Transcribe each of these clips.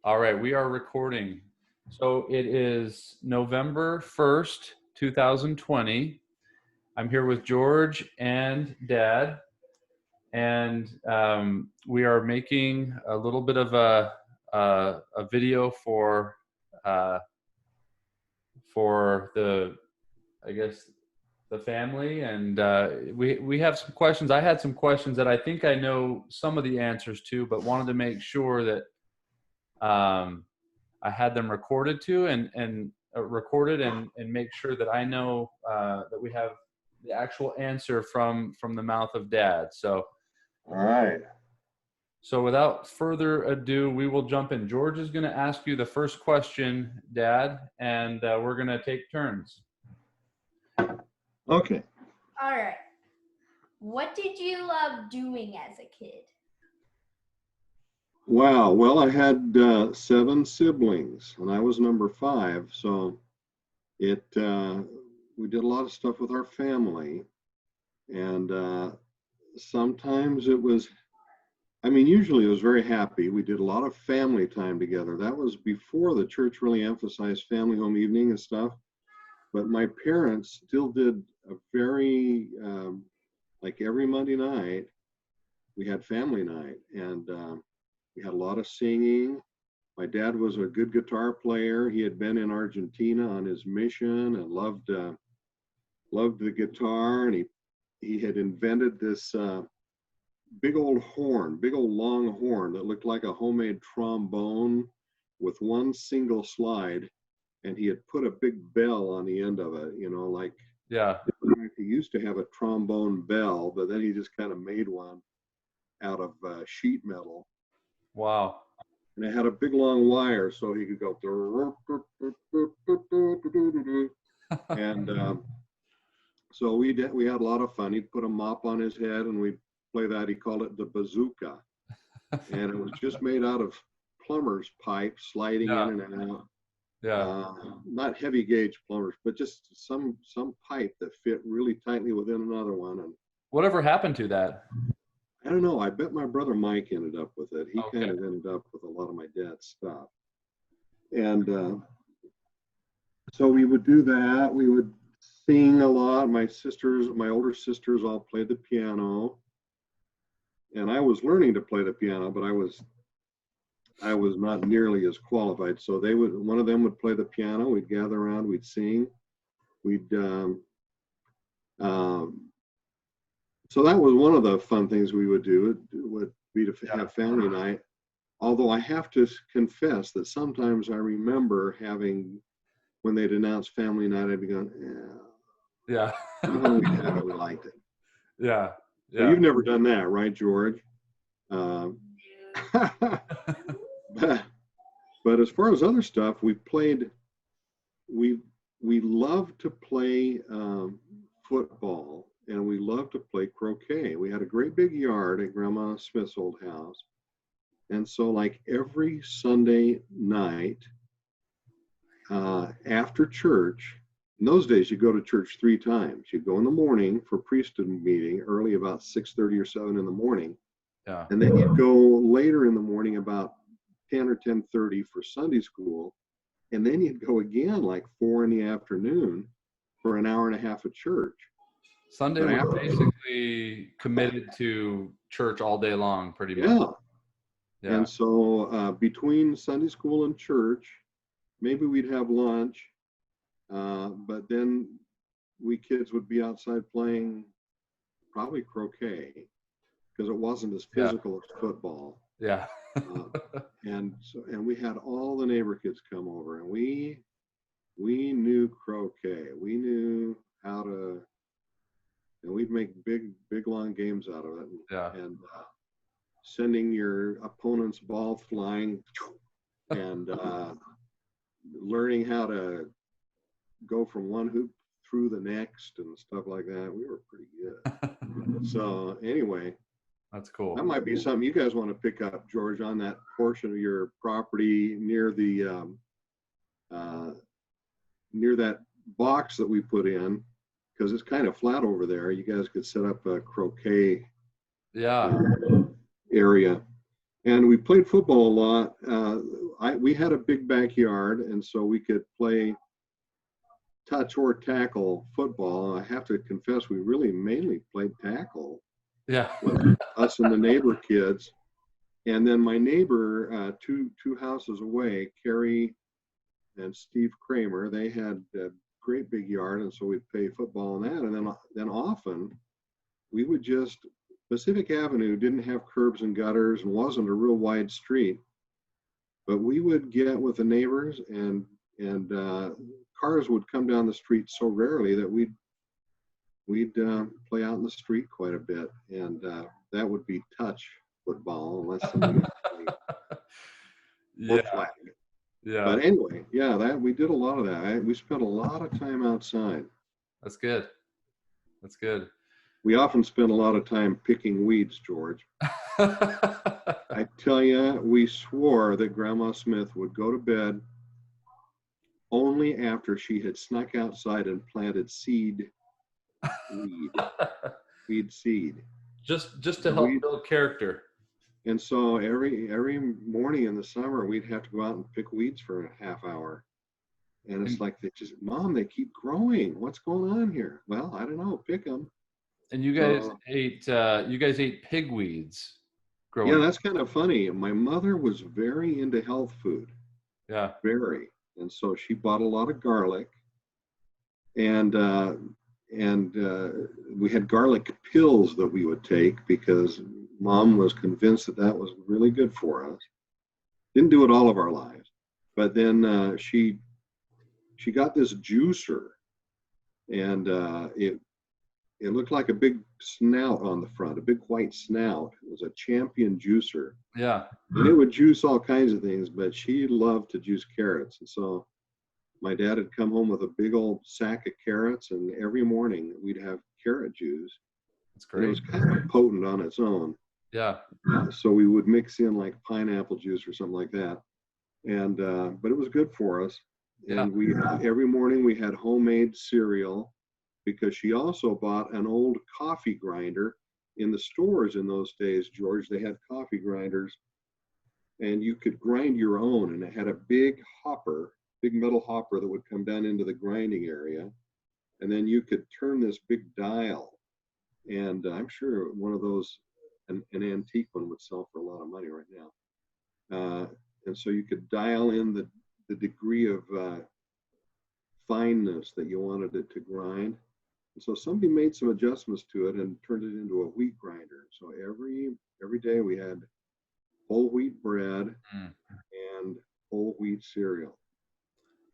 All right, we are recording. So it is November 1st, 2020. I'm here with George and Dad, and we are making a little bit of a video for the, I guess, the family, and we have some questions. I had some questions that I think I know some of the answers to, but wanted to make sure that I had them recorded too, and recorded and make sure that I know that we have the actual answer from the mouth of Dad. So, All right. so without further ado, we will jump in. George is going to ask you the first question, Dad, and we're going to take turns. Okay. All right. What did you love doing as a kid? Wow. Well, I had 7 siblings, and I was number 5. So we did a lot of stuff with our family, and sometimes it was. Usually it was very happy. We did a lot of family time together. That was before the church really emphasized family home evening and stuff. But my parents still did a very, like every Monday night, we had family night, and we had a lot of singing. My dad was a good guitar player. He had been in Argentina on his mission and loved the guitar, and he had invented this big old long horn that looked like a homemade trombone with one single slide, and he had put a big bell on the end of it, like, Yeah. he used to have a trombone bell, but then he just kind of made one out of sheet metal. Wow. And it had a big long wire, so he could go and so we had a lot of fun. He'd put a mop on his head and we'd play that. He called it the bazooka, and it was just made out of plumber's pipe sliding in and out. Yeah. Not heavy gauge plumbers, but just some pipe that fit really tightly within another one. And Whatever happened to that? I don't know. I bet my brother Mike ended up with it. He Okay. kind of ended up with a lot of my dad's stuff. And so we would do that. We would sing a lot. My older sisters all played the piano. And I was learning to play the piano, but I was not nearly as qualified. So one of them would play the piano. We'd gather around, we'd sing. So that was one of the fun things we would do. It would be to have family night. Although I have to confess that sometimes I remember when they'd announce family night, I'd be going, Yeah. When we had it, we liked it. Yeah. So you've never done that, right, George? But as far as other stuff, we loved to play football, and we loved to play croquet. We had a great big yard at Grandma Smith's old house. And so like every Sunday night after church, in those days you go to church 3 times. You go in the morning for priesthood meeting early, about 6:30 or 7 in the morning. Yeah. And then you'd go later in the morning about 10 or 10:30 for Sunday school. And then you'd go again like 4 in the afternoon for an hour and a half of church. Sunday was basically committed to church all day long, pretty much. Yeah. And so between Sunday school and church, maybe we'd have lunch, but then we kids would be outside playing probably croquet, because it wasn't as physical as football. Yeah. And we had all the neighbor kids come over, and we knew croquet. We knew how to, and we'd make big long games out of it. And sending your opponent's ball flying, and learning how to go from one hoop through the next and stuff like that. We were pretty good. So anyway, that's cool. That might be something you guys want to pick up, George, on that portion of your property near the near that box that we put in, because it's kind of flat over there. You guys could set up a croquet area. And we played football a lot. We had a big backyard, and so we could play touch or tackle football. I have to confess, we really mainly played tackle Yeah. with us and the neighbor kids. And then my neighbor, two houses away, Carrie and Steve Kramer, they had a great big yard, and so we'd play football on that. And then often we would just Pacific Avenue didn't have curbs and gutters and wasn't a real wide street, but we would get with the neighbors, and cars would come down the street so rarely that we'd play out in the street quite a bit, and that would be touch football unless somebody got playing or Yeah. flag. Yeah. But anyway, yeah, that we did a lot of that. We spent a lot of time outside. That's good. That's good. We often spent a lot of time picking weeds, George. I tell you, we swore that Grandma Smith would go to bed only after she had snuck outside and planted weed seed. Just to help build character. And so every morning in the summer, we'd have to go out and pick weeds for a half hour. And it's like, Mom, they keep growing. What's going on here? Well, I don't know. Pick them. And you guys ate pigweeds growing Yeah, up. that's kind of funny. My mother was very into health food. Yeah. Very. And so she bought a lot of garlic. And we had garlic pills that we would take because Mom was convinced that was really good for us. Didn't do it all of our lives, but then she got this juicer, and it looked like a big snout on the front, a big white snout. It was a Champion juicer. Yeah. And it would juice all kinds of things, but she loved to juice carrots. And so my dad had come home with a big old sack of carrots, and every morning we'd have carrot juice. That's And it great. was kind of potent on its own. Yeah. So we would mix in like pineapple juice or something like that. And but it was good for us. And every morning we had homemade cereal, because she also bought an old coffee grinder. In the stores in those days, George, they had coffee grinders, and you could grind your own, and it had a big metal hopper that would come down into the grinding area, and then you could turn this big dial, and I'm sure one of those, an antique one, would sell for a lot of money right now. And so you could dial in the degree of fineness that you wanted it to grind. And so somebody made some adjustments to it and turned it into a wheat grinder. So every day we had whole wheat bread and whole wheat cereal.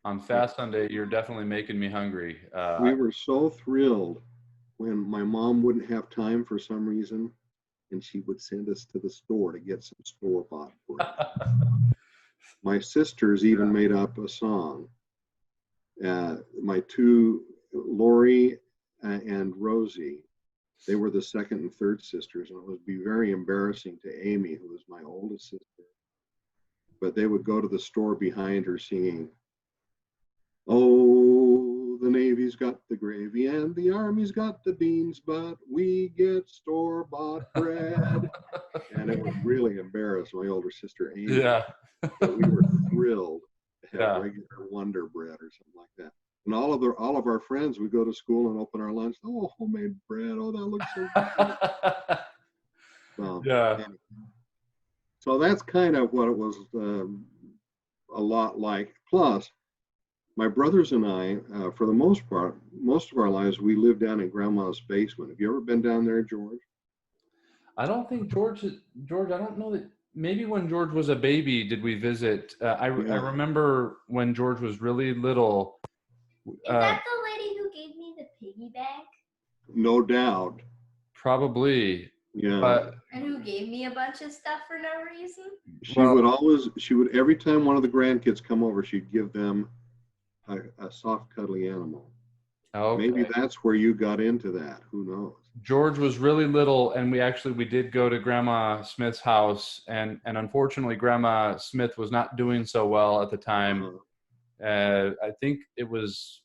On Fast Sunday, you're definitely making me hungry. We were so thrilled when my mom wouldn't have time for some reason, and she would send us to the store to get some store-bought bread. My sisters even made up a song. My two, Lori and Rosie, they were the second and third sisters, and it would be very embarrassing to Amy, who was my oldest sister. But they would go to the store behind her singing, "Oh, the Navy's got the gravy and the Army's got the beans, but we get store-bought bread." And it would really embarrass my older sister Amy. Yeah. But we were thrilled to have Yeah. regular Wonder Bread or something like that. And all of our friends would go to school and open our lunch. "Oh, homemade bread. Oh, that looks so good." Well, Yeah. anyway. So that's kind of what it was a lot like. Plus, my brothers and I, for the most part, most of our lives, we lived down in Grandma's basement. Have you ever been down there, George? I don't think George, I don't know that. Maybe when George was a baby, did we visit? I remember when George was really little. Is that the lady who gave me the piggy bank? No doubt. Probably. Yeah. And who gave me a bunch of stuff for no reason? She would, every time one of the grandkids come over, she'd give them a soft, cuddly animal. Okay. Maybe that's where you got into that. Who knows? George was really little, and we did go to Grandma Smith's house, and unfortunately, Grandma Smith was not doing so well at the time. I think it was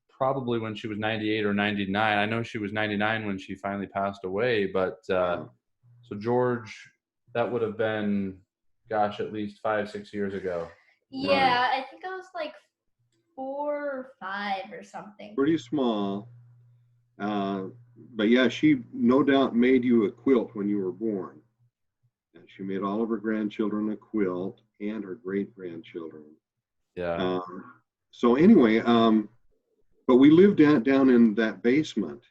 probably when she was 98 or 99. I know she was 99 when she finally passed away, but so George, that would have been gosh, at least 5-6 years ago. Yeah, I think I was like 4 or 5 or something. Pretty small. But yeah, she no doubt made you a quilt when you were born. And she made all of her grandchildren a quilt and her great grandchildren. Yeah. So anyway, but we lived down in that basement.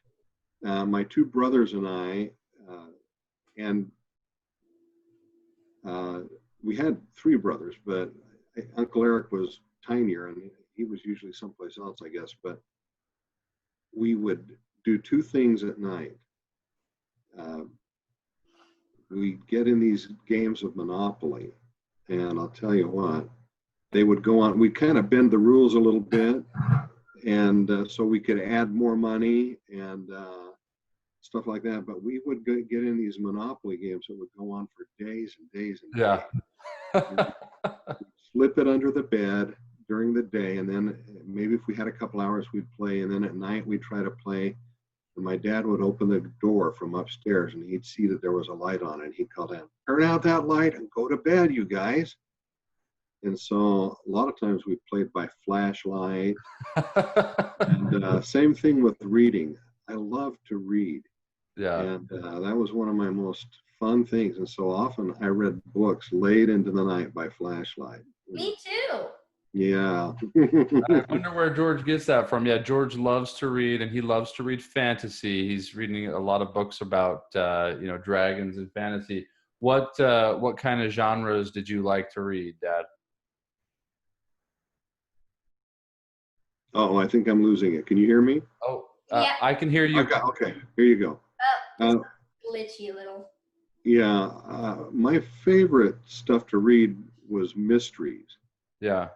My two brothers and I, and we had three brothers, but Uncle Eric was tinier and he was usually someplace else, I guess. But we would do two things at night. We'd get in these games of Monopoly, and I'll tell you what, they would go on. We'd kind of bend the rules a little bit, and so we could add more money and stuff like that. But we would get in these Monopoly games that would go on for days and days and Yeah. days. Slip it under the bed during the day, and then maybe if we had a couple hours, we'd play, and then at night we'd try to play. And my dad would open the door from upstairs, and he'd see that there was a light on, and he'd call down, "Turn out that light and go to bed, you guys." And so a lot of times we played by flashlight. And same thing with reading. I love to read. Yeah. And that was one of my most fun things. And so often I read books late into the night by flashlight. Me too. Yeah. I wonder where George gets that from. Yeah, George loves to read, and he loves to read fantasy. He's reading a lot of books about dragons and fantasy. What kind of genres did you like to read, Dad? Oh, I think I'm losing it. Can you hear me? Oh, Yeah. I can hear you. Okay, here you go. Glitchy a little. Yeah, my favorite stuff to read was mysteries. Yeah.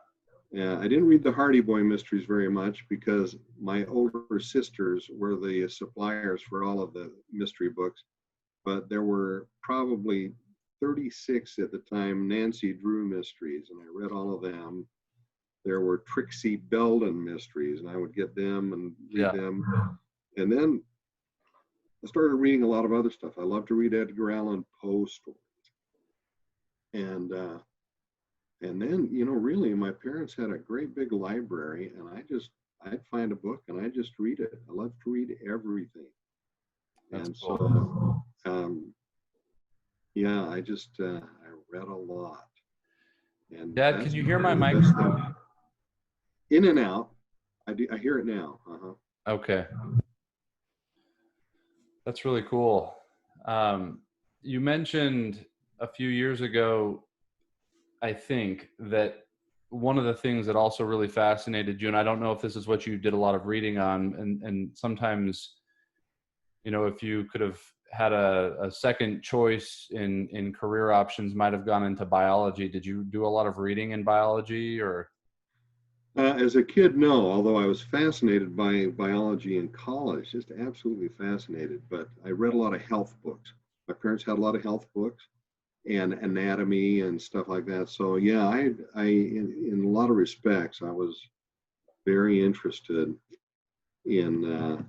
Yeah, I didn't read the Hardy Boy mysteries very much because my older sisters were the suppliers for all of the mystery books. But there were probably 36 at the time Nancy Drew mysteries, and I read all of them. There were Trixie Belden mysteries, and I would get them and read them. And then I started reading a lot of other stuff. I love to read Edgar Allan Poe stories. And then, really, my parents had a great big library, and I'd find a book and I'd just read it. I love to read everything. That's And cool. so, yeah, I read a lot. And Dad, can you hear my probably the best microphone? thing. In and out. I hear it now. Okay. That's really cool. You mentioned a few years ago, I think, that one of the things that also really fascinated you, and I don't know if this is what you did a lot of reading on, and sometimes, if you could have had a second choice in career options, might have gone into biology. Did you do a lot of reading in biology, or? As a kid, no, although I was fascinated by biology in college, just absolutely fascinated. But I read a lot of health books. My parents had a lot of health books and anatomy and stuff like that. So yeah, in a lot of respects, I was very interested in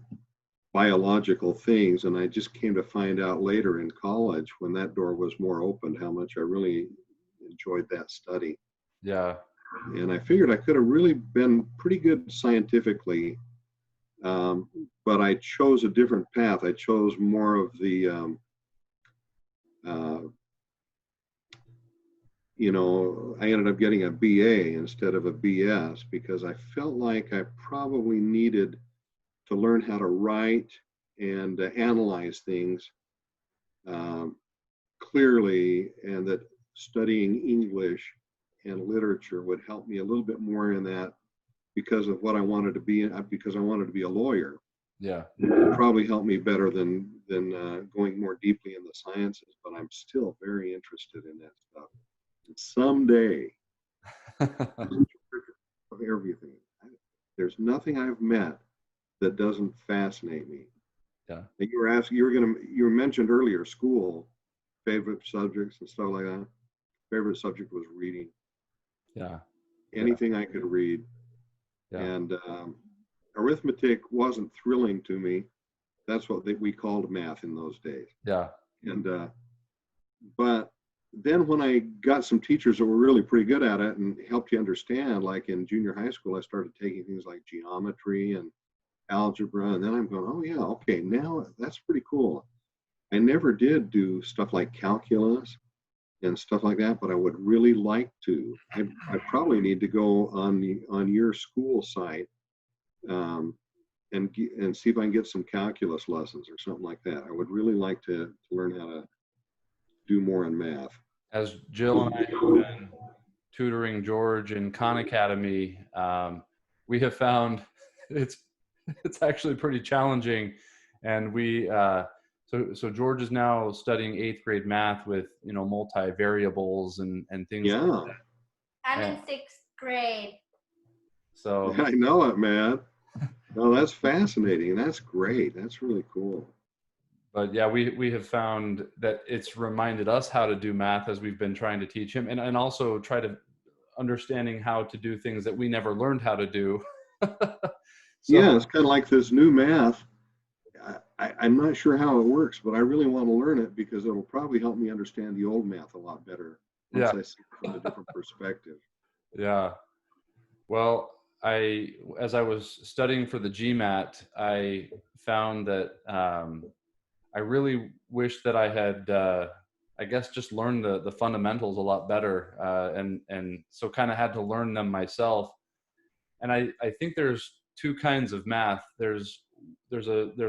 biological things. And I just came to find out later in college, when that door was more open, how much I really enjoyed that study. Yeah. And I figured I could have really been pretty good scientifically, but I chose a different path. I chose more of the, I ended up getting a BA instead of a BS because I felt like I probably needed to learn how to write and analyze things clearly, and that studying English and literature would help me a little bit more in that because of what I wanted to be, because I wanted to be a lawyer. Yeah. It probably helped me better than going more deeply in the sciences, but I'm still very interested in that stuff. And someday, of everything, there's nothing I've met that doesn't fascinate me. Yeah. And you mentioned earlier school, favorite subjects and stuff like that. Favorite subject was reading. Yeah. Anything I could read. Yeah. And arithmetic wasn't thrilling to me. That's what we called math in those days. Yeah. And but then when I got some teachers that were really pretty good at it and helped you understand, like in junior high school, I started taking things like geometry and algebra, and then I'm going, oh yeah, okay, now that's pretty cool. I never did do stuff like calculus and stuff like that, but I would really like to. I probably need to go on your school site and see if I can get some calculus lessons or something like that. I would really like to learn how to do more in math. As Jill and I have been tutoring George in Khan Academy, we have found it's actually pretty challenging, and so George is now studying 8th grade math with multivariables and things Yeah. like that. I'm in 6th grade. So I know it, man. No, that's fascinating. That's great. That's really cool. But yeah, we have found that it's reminded us how to do math as we've been trying to teach him, and also try to understanding how to do things that we never learned how to do. Yeah, it's kind of like this new math. I'm not sure how it works, but I really want to learn it because it'll probably help me understand the old math a lot better once I see it from a different perspective. Yeah. Well, as I was studying for the GMAT, I found that I really wish that I had, I guess, just learned the fundamentals a lot better, and so kind of had to learn them myself. And I think there's two kinds of math. There's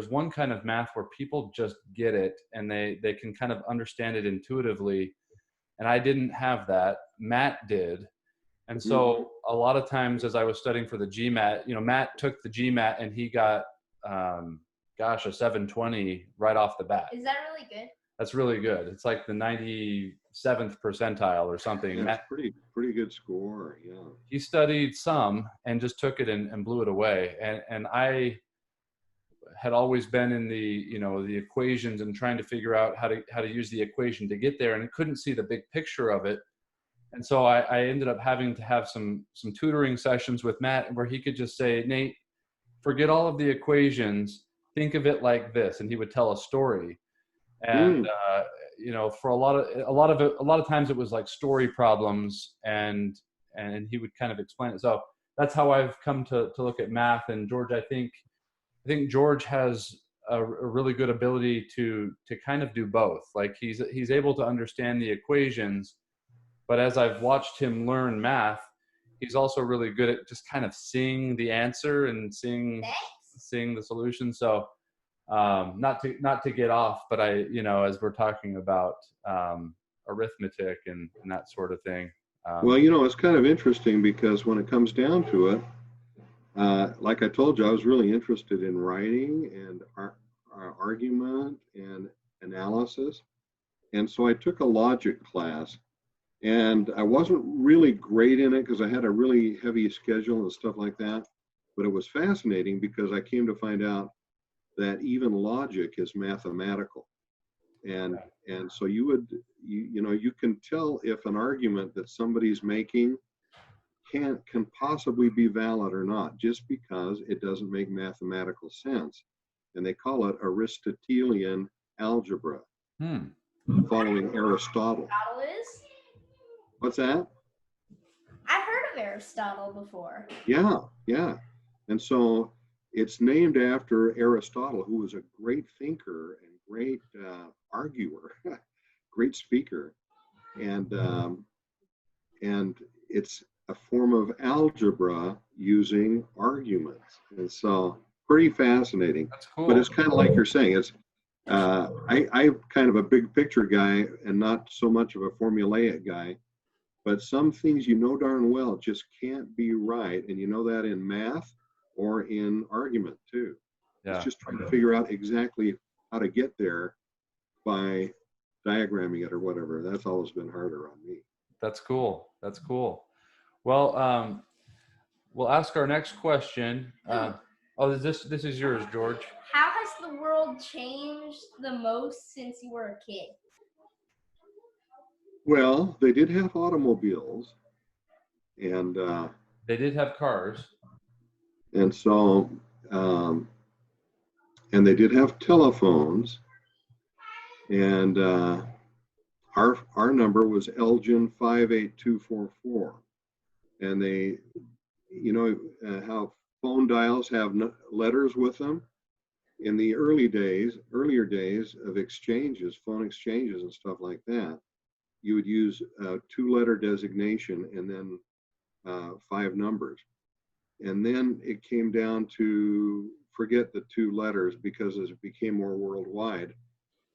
one kind of math where people just get it and they can kind of understand it intuitively, and I didn't have that. Matt did. And so a lot of times as I was studying for the GMAT, Matt took the GMAT and he got, a 720 right off the bat. Is that really good? That's really good. It's like the 97th percentile or something. Yeah, Matt, pretty good score. Yeah. he studied some and just took it and blew it away. And I had always been in the equations and trying to figure out how to use the equation to get there, and couldn't see the big picture of it. And so I ended up having to have some tutoring sessions with Matt where he could just say, Nate, forget all of the equations, think of it like this. And he would tell a story. And, for a lot of times it was like story problems, and he would kind of explain it. So that's how I've come to look at math. And George, I think George has a really good ability to kind of do both. Like he's able to understand the equations, but as I've watched him learn math, he's also really good at just kind of seeing the answer and seeing the solution. So not to get off, but as we're talking about arithmetic and that sort of thing. Well, it's kind of interesting because when it comes down to it, like I told you, I was really interested in writing and argument and analysis. And so I took a logic class. And I wasn't really great in it because I had a really heavy schedule and stuff like that. But it was fascinating because I came to find out that even logic is mathematical. And so you can tell if an argument that somebody's making can possibly be valid or not, just because it doesn't make mathematical sense. And they call it Aristotelian algebra, following Aristotle. Aristotle is? What's that? I've heard of Aristotle before. Yeah. And so it's named after Aristotle, who was a great thinker and great arguer, great speaker. And it's a form of algebra using arguments. And so pretty fascinating. That's cool. But it's kind of like you're saying, it's I'm kind of a big picture guy and not so much of a formulaic guy. But some things darn well just can't be right. And that in math or in argument too. Yeah. It's just trying to figure out exactly how to get there by diagramming it or whatever. That's always been harder on me. That's cool. Well, we'll ask our next question. This is yours, George. How has the world changed the most since you were a kid? Well, they did have automobiles, and they did have cars, and so and they did have telephones, and our number was Elgin 58244, and they, how phone dials have letters with them. In the earlier days of exchanges, phone exchanges and stuff like that, you would use a 2-letter designation and then 5 numbers. And then it came down to forget the 2 letters, because as it became more worldwide,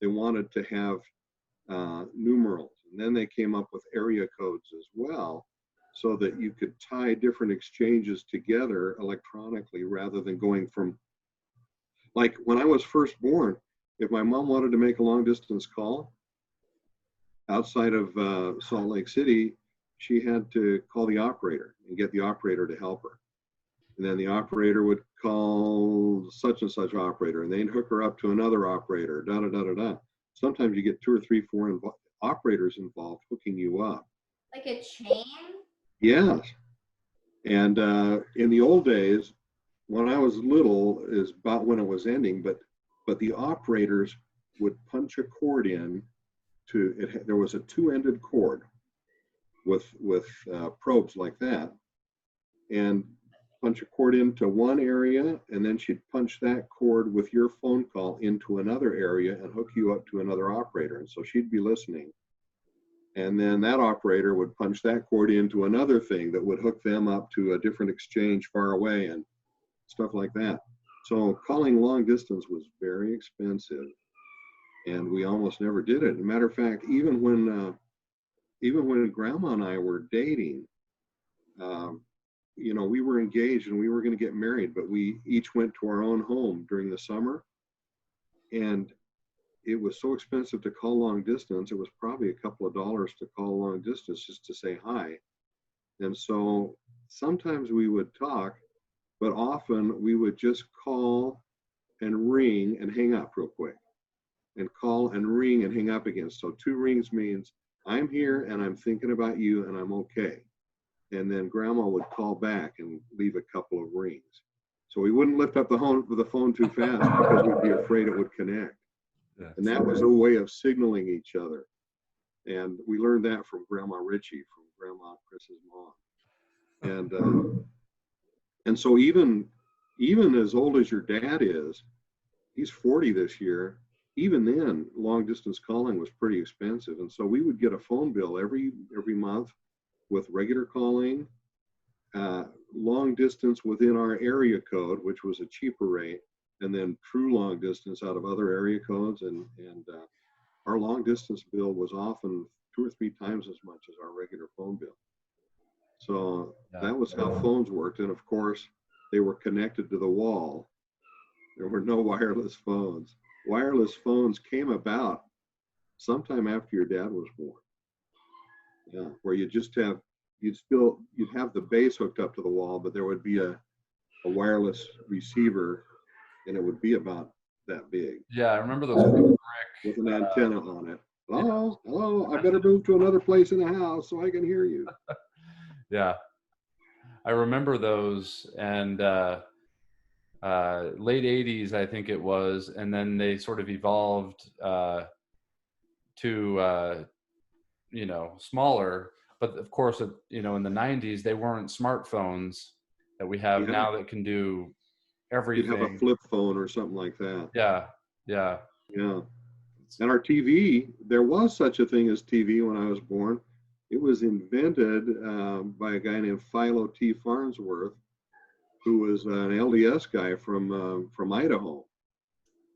they wanted to have numerals. And then they came up with area codes as well, so that you could tie different exchanges together electronically rather than going from, like when I was first born, if my mom wanted to make a long distance call outside of Salt Lake City, she had to call the operator and get the operator to help her. And then the operator would call such and such operator, and they'd hook her up to another operator, da da da da da. Sometimes you get 2 or 3, 4 operators involved hooking you up. Like a chain? Yes. And in the old days, when I was little, is about when it was ending, but the operators would punch a cord in to it. There was a 2-ended cord with probes like that, and punch a cord into one area, and then she'd punch that cord with your phone call into another area and hook you up to another operator. And so she'd be listening. And then that operator would punch that cord into another thing that would hook them up to a different exchange far away and stuff like that. So calling long distance was very expensive, and we almost never did it. As a matter of fact, even when Grandma and I were dating, we were engaged and we were going to get married, but we each went to our own home during the summer, and it was so expensive to call long distance. It was probably a couple of dollars to call long distance just to say hi. And so sometimes we would talk, but often we would just call and ring and hang up real quick, and call and ring and hang up again. So 2 rings means I'm here and I'm thinking about you and I'm okay. And then Grandma would call back and leave a couple of rings. So we wouldn't lift up the phone too fast because we'd be afraid it would connect. Yeah. And that was a way of signaling each other. And we learned that from Grandma Ritchie, from Grandma Chris's mom. And so even as old as your dad is, he's 40 this year, even then long distance calling was pretty expensive. And so we would get a phone bill every month with regular calling, long distance within our area code, which was a cheaper rate, and then true long distance out of other area codes. And our long distance bill was often 2 or 3 times as much as our regular phone bill. So that was how phones worked. And of course, they were connected to the wall. There were no wireless phones. Wireless phones came about sometime after your dad was born. Yeah, where you'd have the base hooked up to the wall, but there would be a wireless receiver, and it would be about that big. Yeah, I remember those brick with an antenna on it. Hello, I better move to another place in the house so I can hear you. Yeah, I remember those, and late 80s, I think it was, and then they sort of evolved to smaller. But of course, in the 90s, they weren't smartphones that we have now that can do everything. You'd have a flip phone or something like that. Yeah. And our TV, there was such a thing as TV when I was born. It was invented by a guy named Philo T. Farnsworth, who was an LDS guy from Idaho.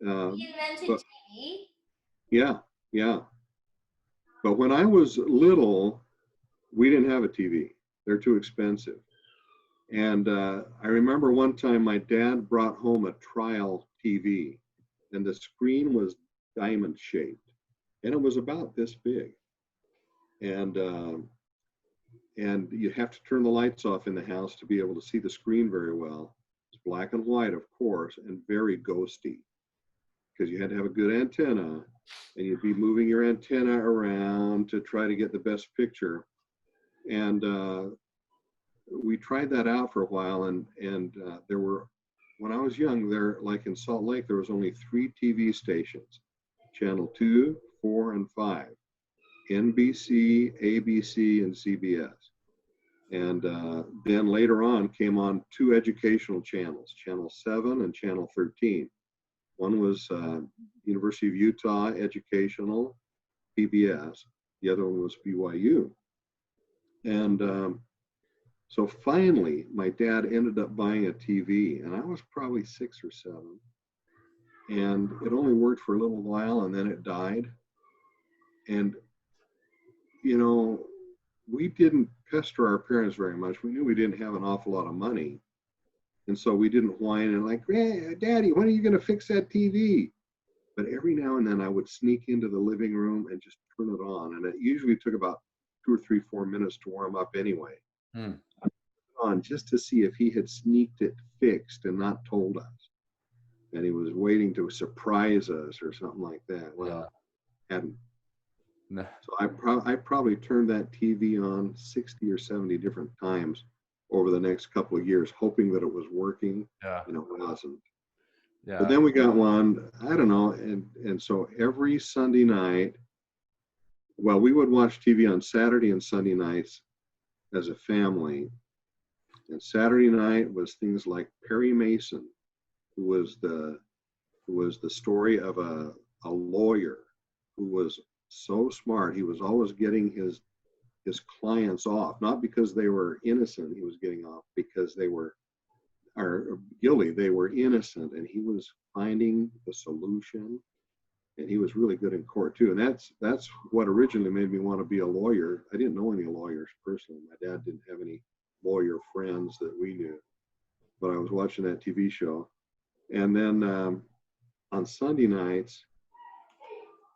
He invented TV? Yeah. But when I was little, we didn't have a TV. They're too expensive. And I remember one time my dad brought home a trial TV, and the screen was diamond shaped, and it was about this big. And you have to turn the lights off in the house to be able to see the screen very well. It's black and white, of course, and very ghosty, because you had to have a good antenna, and you'd be moving your antenna around to try to get the best picture. And we tried that out for a while, and there were, when I was young, there, like in Salt Lake, there was only 3 TV stations, channel 2, 4, and 5. NBC, ABC, and CBS. And then later on came on two educational channels, Channel 7 and Channel 13. One was University of Utah Educational, PBS. The other one was BYU. And so finally, my dad ended up buying a TV, and I was probably 6 or 7. And it only worked for a little while, and then it died. And, you know, we didn't pester our parents very much. We knew we didn't have an awful lot of money. And so we didn't whine and like, hey, Daddy, when are you going to fix that TV? But every now and then I would sneak into the living room and just turn it on. And it usually took about 2 or 3, 4 minutes to warm up anyway. Hmm. On just to see if he had sneaked it fixed and not told us. And he was waiting to surprise us or something like that. Well, hadn't. No. So I probably turned that TV on 60 or 70 different times over the next couple of years, hoping that it was working. Yeah. You know, it wasn't. Yeah. But then we got one, I don't know, and so every Sunday night, well, we would watch TV on Saturday and Sunday nights as a family. And Saturday night was things like Perry Mason, who was the story of a lawyer who was so smart. He was always getting his clients off, not because they were innocent. He was getting off because they were guilty. They were innocent, and he was finding the solution. And he was really good in court too. And that's what originally made me want to be a lawyer. I didn't know any lawyers personally. My dad didn't have any lawyer friends that we knew, but I was watching that TV show. And then on Sunday nights,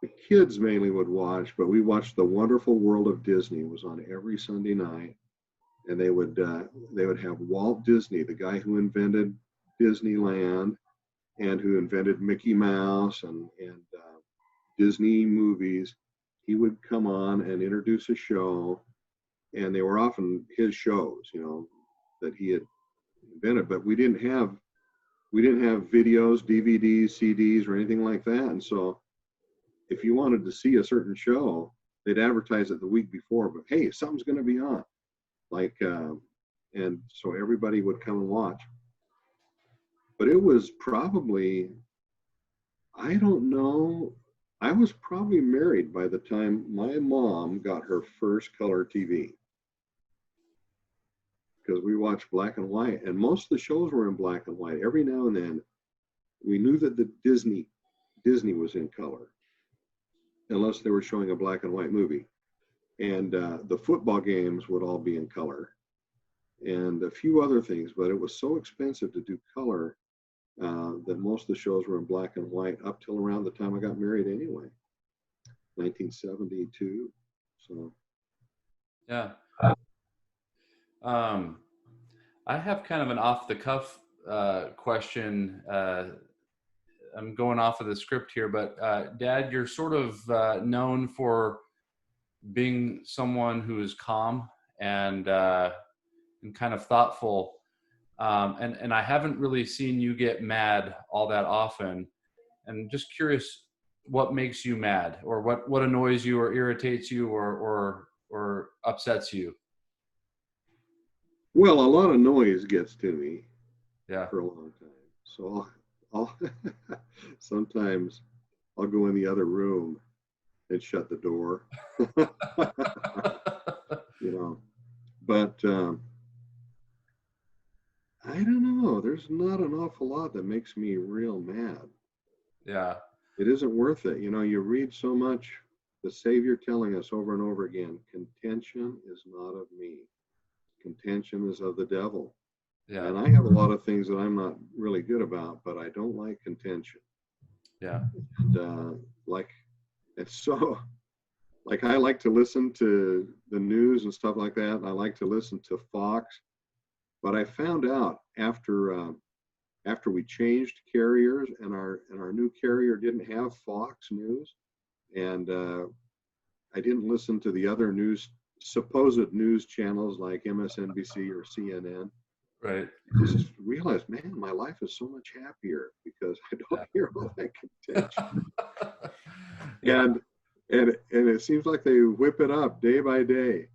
the kids mainly would watch, but we watched The Wonderful World of Disney. It was on every Sunday night, and they would have Walt Disney, the guy who invented Disneyland and who invented Mickey Mouse and Disney movies. He would come on and introduce a show, and they were often his shows, you know, that he had invented. But we didn't have videos, DVDs, CDs, or anything like that. And so if you wanted to see a certain show, they'd advertise it the week before, but hey, something's going to be on. Like, and so everybody would come and watch. But it was probably, I don't know, I was probably married by the time my mom got her first color TV. Because we watched black and white, and most of the shows were in black and white. Every now and then, we knew that the Disney was in color, unless they were showing a black and white movie. And the football games would all be in color, and a few other things. But it was so expensive to do color that most of the shows were in black and white up till around the time I got married anyway, 1972. So. Yeah. I have kind of an off-the-cuff question. I'm going off of the script here, but Dad, you're sort of known for being someone who is calm and kind of thoughtful. And I haven't really seen you get mad all that often. And just curious, what makes you mad, or what annoys you, or irritates you, or upsets you? Well, a lot of noise gets to me. Yeah. For a long time. So I'll sometimes I'll go in the other room and shut the door. You know, but I don't know. There's not an awful lot that makes me real mad. Yeah. It isn't worth it. You know, you read so much, the Savior telling us over and over again, contention is not of me. Contention is of the devil. Yeah. And I have a lot of things that I'm not really good about, but I don't like contention. Yeah. And it's so, like, I like to listen to the news and stuff like that. And I like to listen to Fox, but I found out after we changed carriers, and our new carrier didn't have Fox News, and I didn't listen to the other supposed news channels like MSNBC or CNN. Right. I just realized, man, my life is so much happier because I don't hear all that contention. Yeah. and it seems like they whip it up day by day.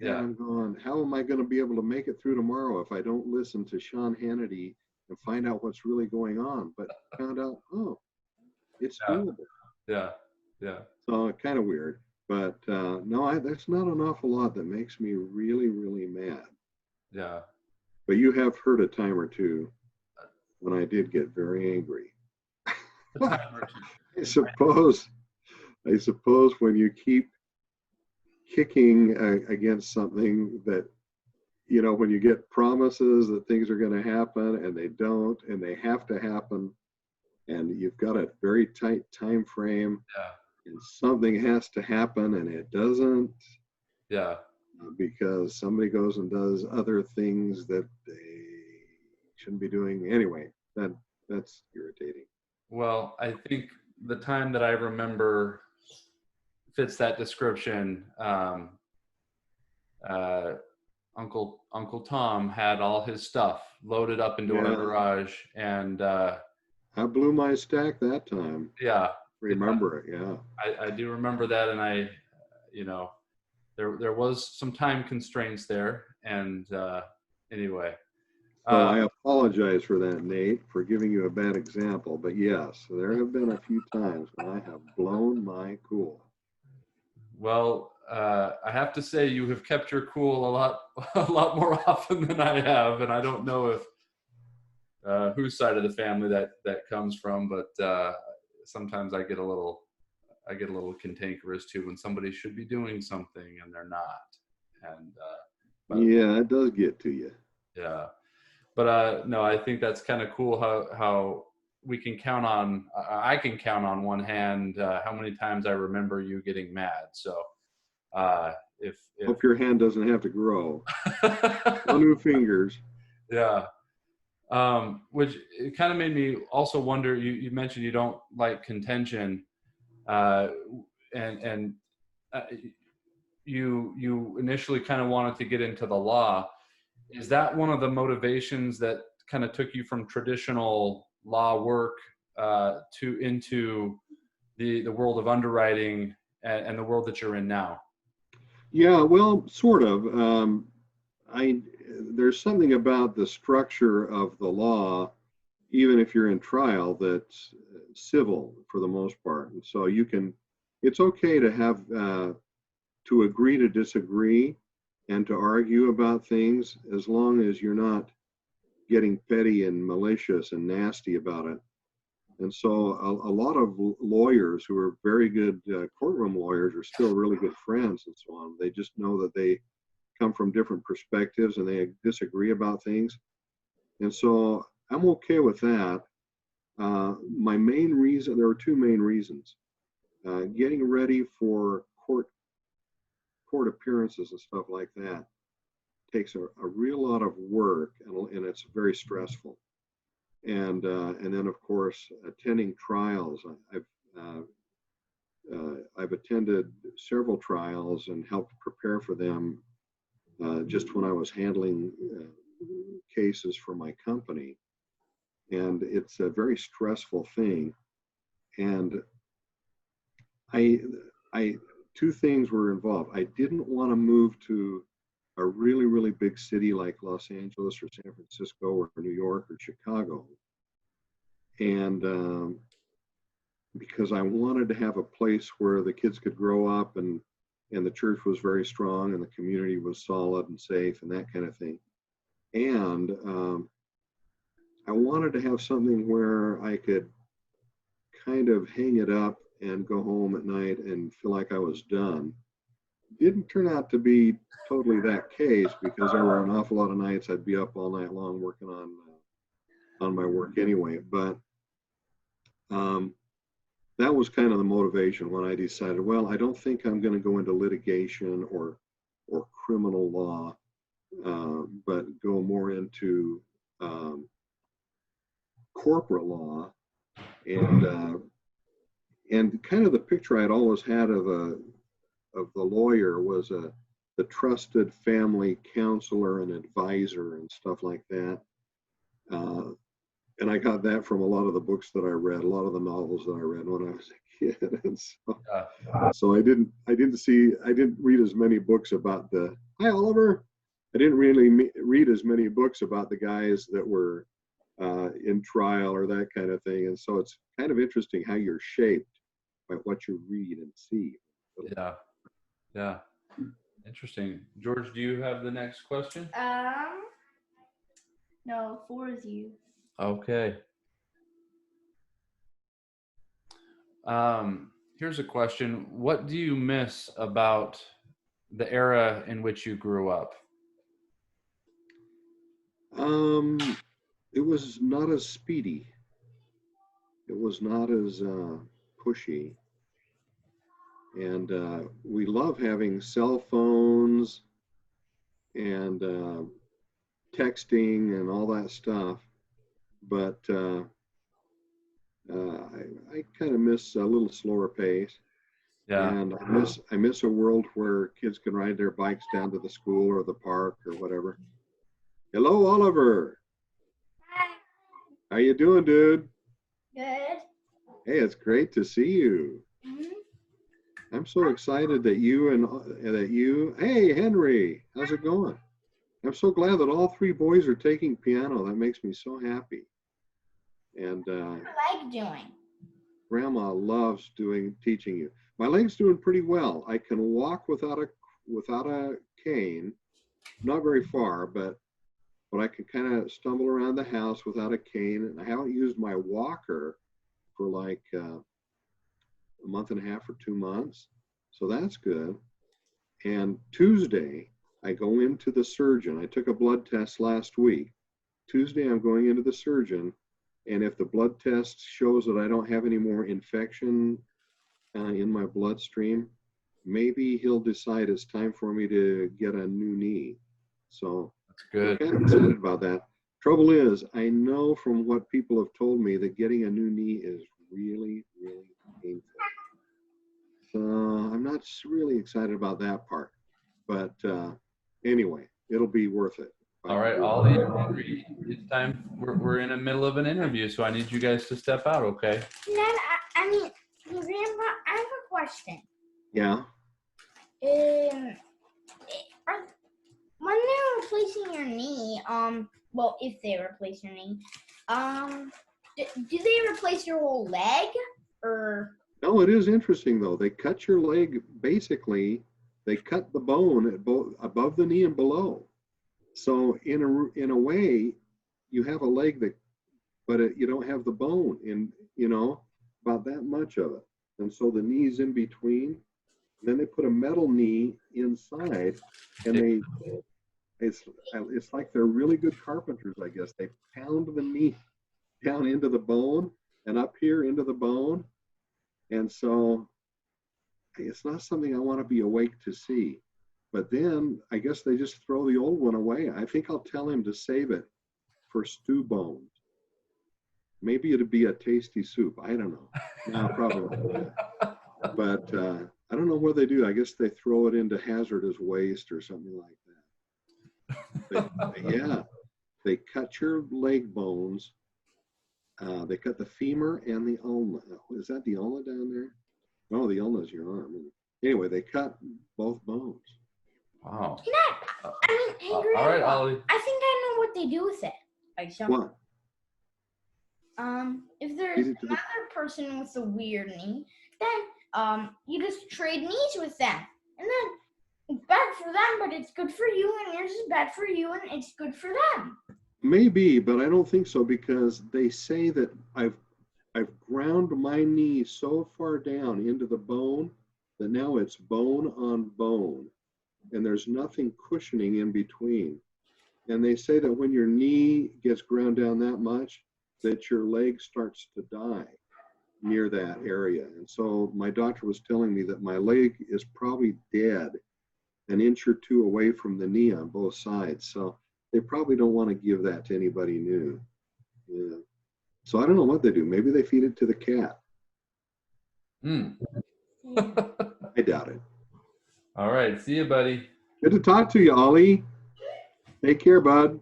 And Yeah. I'm going, how am I going to be able to make it through tomorrow if I don't listen to Sean Hannity and find out what's really going on? But found out, oh, it's Yeah. doable. Yeah. Yeah. So kind of weird. But no, there's not an awful lot that makes me really, really mad. Yeah. But you have heard a time or two when I did get very angry. A time or two. I suppose when you keep kicking against something that, when you get promises that things are going to happen and they don't, and they have to happen, and you've got a very tight time frame, Yeah. and something has to happen and it doesn't, Yeah. because somebody goes and does other things that they shouldn't be doing anyway. That's irritating. Well, I think the time that I remember fits that description. Uh, Uncle Tom had all his stuff loaded up into our Yeah, garage, and I blew my stack that time. yeah, Remember it? Yeah. I do remember that, and you know, there was some time constraints there, and anyway, So uh, I apologize for that, Nate, for giving you a bad example. But yes, there have been a few times when I have blown my cool. well, I have to say you have kept your cool a lot more often than I have, and I don't know if whose side of the family that comes from, but sometimes I get a little cantankerous too when somebody should be doing something and they're not, and but Yeah, it does get to you. yeah, but no, I think that's kind of cool how we can count on I can count on one hand how many times I remember you getting mad. So if Hope your hand doesn't have to grow. No new fingers. yeah. Which it kind of made me also wonder. You mentioned you don't like contention, uh, and uh, you initially kind of wanted to get into the law. Is that one of the motivations that kind of took you from traditional law work to into the world of underwriting and the world that you're in now? Yeah, well, sort of. I There's something about the structure of the law, even if you're in trial, that's civil for the most part, and so it's okay to have to agree to disagree and to argue about things as long as you're not getting petty and malicious and nasty about it. And so a lot of lawyers who are very good courtroom lawyers are still really good friends and so on. They just know that they come from different perspectives and they disagree about things. And so I'm okay with that. My main reason, there are two main reasons. Getting ready for court appearances and stuff like that takes a real lot of work, and it's very stressful. And then of course attending trials. I've attended several trials and helped prepare for them just when I was handling cases for my company, and it's a very stressful thing. And I I two things were involved. I didn't want to move to a really, really big city like Los Angeles or San Francisco or New York or Chicago. And because I wanted to have a place where the kids could grow up, and the church was very strong and the community was solid and safe and that kind of thing. And I wanted to have something where I could kind of hang it up and go home at night and feel like I was done. Didn't turn out to be totally that case, because there were an awful lot of nights I'd be up all night long working on my work anyway. But that was kind of the motivation when I decided, well, I don't think I'm going to go into litigation or criminal law, but go more into corporate law. And kind of the picture I'd always had of the lawyer was the trusted family counselor and advisor and stuff like that. And I got that from a lot of the books that I read, a lot of the novels that I read when I was a kid, and so Yeah. I didn't read as many books about the hi Oliver. I didn't really read as many books about the guys that were in trial or that kind of thing, and so it's kind of interesting how you're shaped by what you read and see. Yeah. Yeah. Interesting. George, do you have the next question? No, 4 is you. Okay. Here's a question. What do you miss about the era in which you grew up? It was not as speedy. It was not as pushy. And we love having cell phones and texting and all that stuff. But I kind of miss a little slower pace. Yeah. And I miss a world where kids can ride their bikes down to the school or the park or whatever. Hello, Oliver. Hi. How you doing, dude? Good. Hey, it's great to see you. Mhm. I'm so excited that hey, Henry, how's it going? I'm so glad that all 3 boys are taking piano. That makes me so happy. And What do you like doing? Grandma loves teaching you. My leg's doing pretty well. I can walk without a cane, not very far, but I can kind of stumble around the house without a cane. And I haven't used my walker for like a month and a half or 2 months, so that's good. And Tuesday, I go into the surgeon. I took a blood test last week. Tuesday, I'm going into the surgeon, and if the blood test shows that I don't have any more infection in my bloodstream, maybe he'll decide it's time for me to get a new knee. So That's I'm good. kind of excited about that. Trouble is, I know from what people have told me that getting a new knee is really, really painful. So I'm not really excited about that part. But anyway, it'll be worth it. All right, Ollie and Henry, it's time. We're in the middle of an interview, so I need you guys to step out, okay? Then, I mean, Grandpa, I have a question. Yeah. When they're replacing your knee, well, if they replace your knee, do they replace your whole leg, or? No, it is interesting though. They cut your leg basically. They cut the bone at both above the knee and below. So in a way, you have a leg but you don't have the bone in about that much of it. And so the knee's in between. And then they put a metal knee inside, and it's like they're really good carpenters, I guess. They pound the knee down into the bone and up here into the bone. And so it's not something I want to be awake to see. But then I guess they just throw the old one away. I think I'll tell him to save it for stew bones. Maybe it'd be a tasty soup. I don't know. No, probably not. But I don't know what they do. I guess they throw it into hazardous waste or something like that. But, yeah, they cut your leg bones. They cut the femur and the ulna. Is that the ulna down there? No, the ulna is your arm. Anyway, they cut both bones. Wow. I mean, hey, All Grandpa, right, Ollie. I think I know what they do with it. Like What? If there's Feed it to the- another person with a weird knee, then you just trade knees with them, and then it's bad for them, but it's good for you, and yours is bad for you, and it's good for them. Maybe, but I don't think so, because they say that I've ground my knee so far down into the bone that now it's bone on bone, and there's nothing cushioning in between. And they say that when your knee gets ground down that much, that your leg starts to die near that area. And so my doctor was telling me that my leg is probably dead an inch or two away from the knee on both sides. So they probably don't want to give that to anybody new. Yeah. So I don't know what they do. Maybe they feed it to the cat. I doubt it. All right. See you, buddy. Good to talk to you, Ollie. Take care, bud.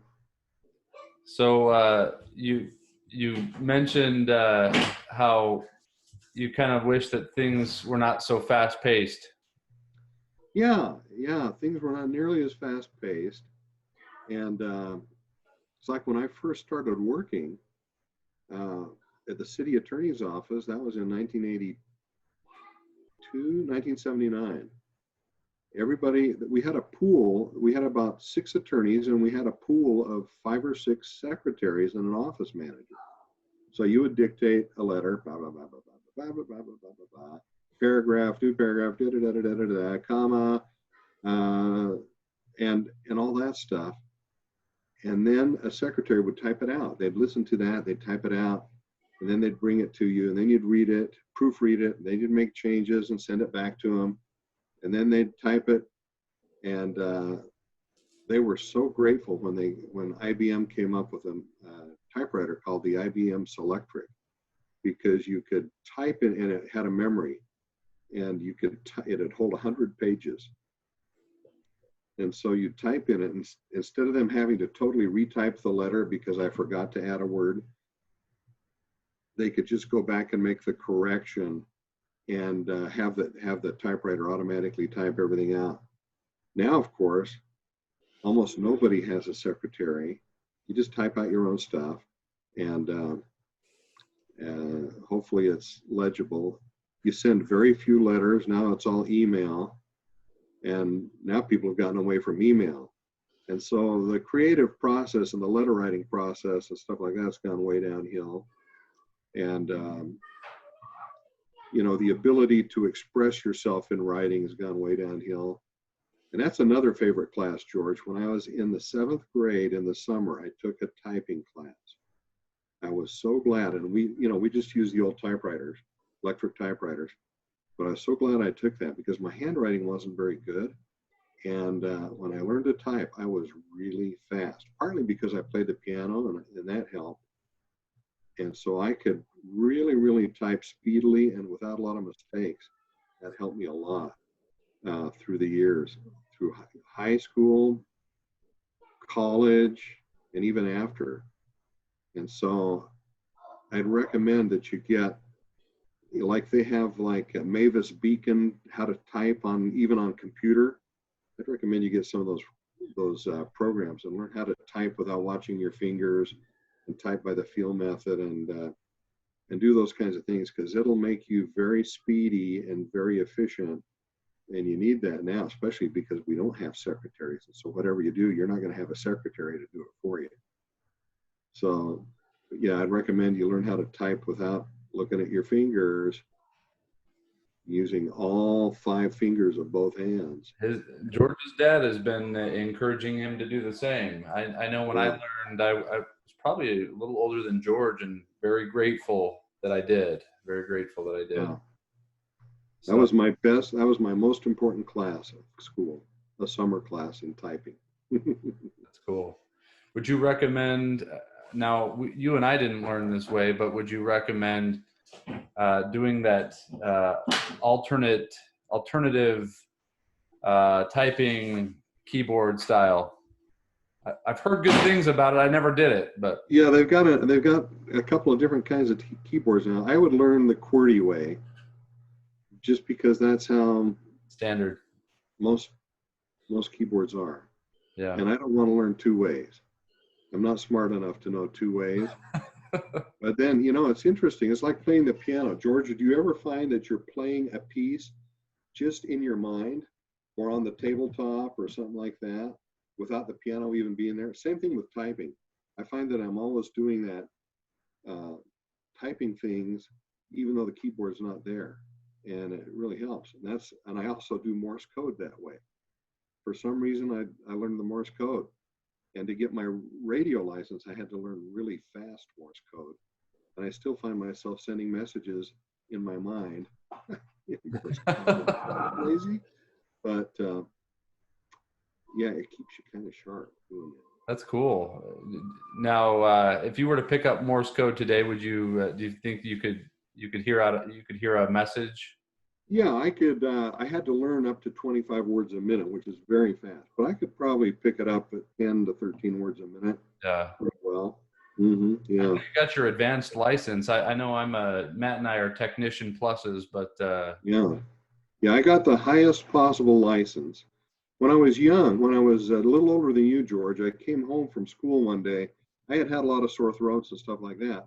So you mentioned how you kind of wish that things were not so fast paced. Yeah, yeah, things were not nearly as fast paced. And it's like when I first started working uh, at the city attorney's office, that was in 1979. Everybody, we had a pool, we had about 6 attorneys, and we had a pool of 5 or 6 secretaries and an office manager. So you would dictate a letter, blah, blah, blah, blah, blah, blah, blah, blah, blah, blah, blah, blah, paragraph, new paragraph, da, da, da, da, da, da, da, comma, and all that stuff. And then a secretary would type it out. They'd listen to that, they'd type it out, and then they'd bring it to you, and then you'd read it, proofread it, and they'd make changes and send it back to them. And then they'd type it, and they were so grateful when IBM came up with a typewriter called the IBM Selectric, because you could type it and it had a memory, and you could it'd hold 100 pages. And so you type in it, and instead of them having to totally retype the letter because I forgot to add a word, they could just go back and make the correction and have the typewriter automatically type everything out. Now, of course, almost nobody has a secretary. You just type out your own stuff, and hopefully it's legible. You send very few letters. Now it's all email. And now people have gotten away from email. And so the creative process and the letter writing process and stuff like that's gone way downhill. And, you know, the ability to express yourself in writing has gone way downhill. And that's another favorite class, George. When I was in the 7th grade in the summer, I took a typing class. I was so glad. And we just used the old typewriters, electric typewriters. But I was so glad I took that because my handwriting wasn't very good. And when I learned to type, I was really fast, partly because I played the piano and that helped. And so I could really, really type speedily and without a lot of mistakes. That helped me a lot through the years, through high school, college, and even after. And so I'd recommend that you get, like they have like a Mavis Beacon, how to type on even on computer. I'd recommend you get some of those programs and learn how to type without watching your fingers, and type by the feel method, and do those kinds of things, because it'll make you very speedy and very efficient. And you need that now, especially because we don't have secretaries. And so whatever you do, you're not going to have a secretary to do it for you. So yeah, I'd recommend you learn how to type without looking at your fingers, using all 5 fingers of both hands. George's dad has been encouraging him to do the same. I know when I learned, I was probably a little older than George, and very grateful that I did. Very grateful that I did. Yeah. So, That was my most important class at school, a summer class in typing. that's cool. Would you recommend, now you and I didn't learn this way, but would you recommend doing that alternative typing keyboard style? I've heard good things about it. I never did it, but Yeah, they've got a couple of different kinds of keyboards now. I would learn the QWERTY way, just because that's how standard. most keyboards are. Yeah. And I don't want to learn 2 ways. I'm not smart enough to know 2 ways. But then, it's interesting. It's like playing the piano. George, do you ever find that you're playing a piece just in your mind or on the tabletop or something like that without the piano even being there? Same thing with typing. I find that I'm always doing that, typing things, even though the keyboard's not there. And it really helps. And I also do Morse code that way. For some reason, I learned the Morse code. And to get my radio license, I had to learn really fast Morse code. And I still find myself sending messages in my mind. Of course, I'm lazy, but yeah, it keeps you kind of sharp doing it. That's cool. Now, if you were to pick up Morse code today, would you? Do you think you could hear a message? Yeah, I could. I had to learn up to 25 words a minute, which is very fast. But I could probably pick it up at 10 to 13 words a minute. Yeah. Pretty well. Yeah. You got your advanced license. I know Matt and I are technician pluses, but Yeah. Yeah. I got the highest possible license. When I was young, when I was a little older than you, George, I came home from school one day. I had a lot of sore throats and stuff like that.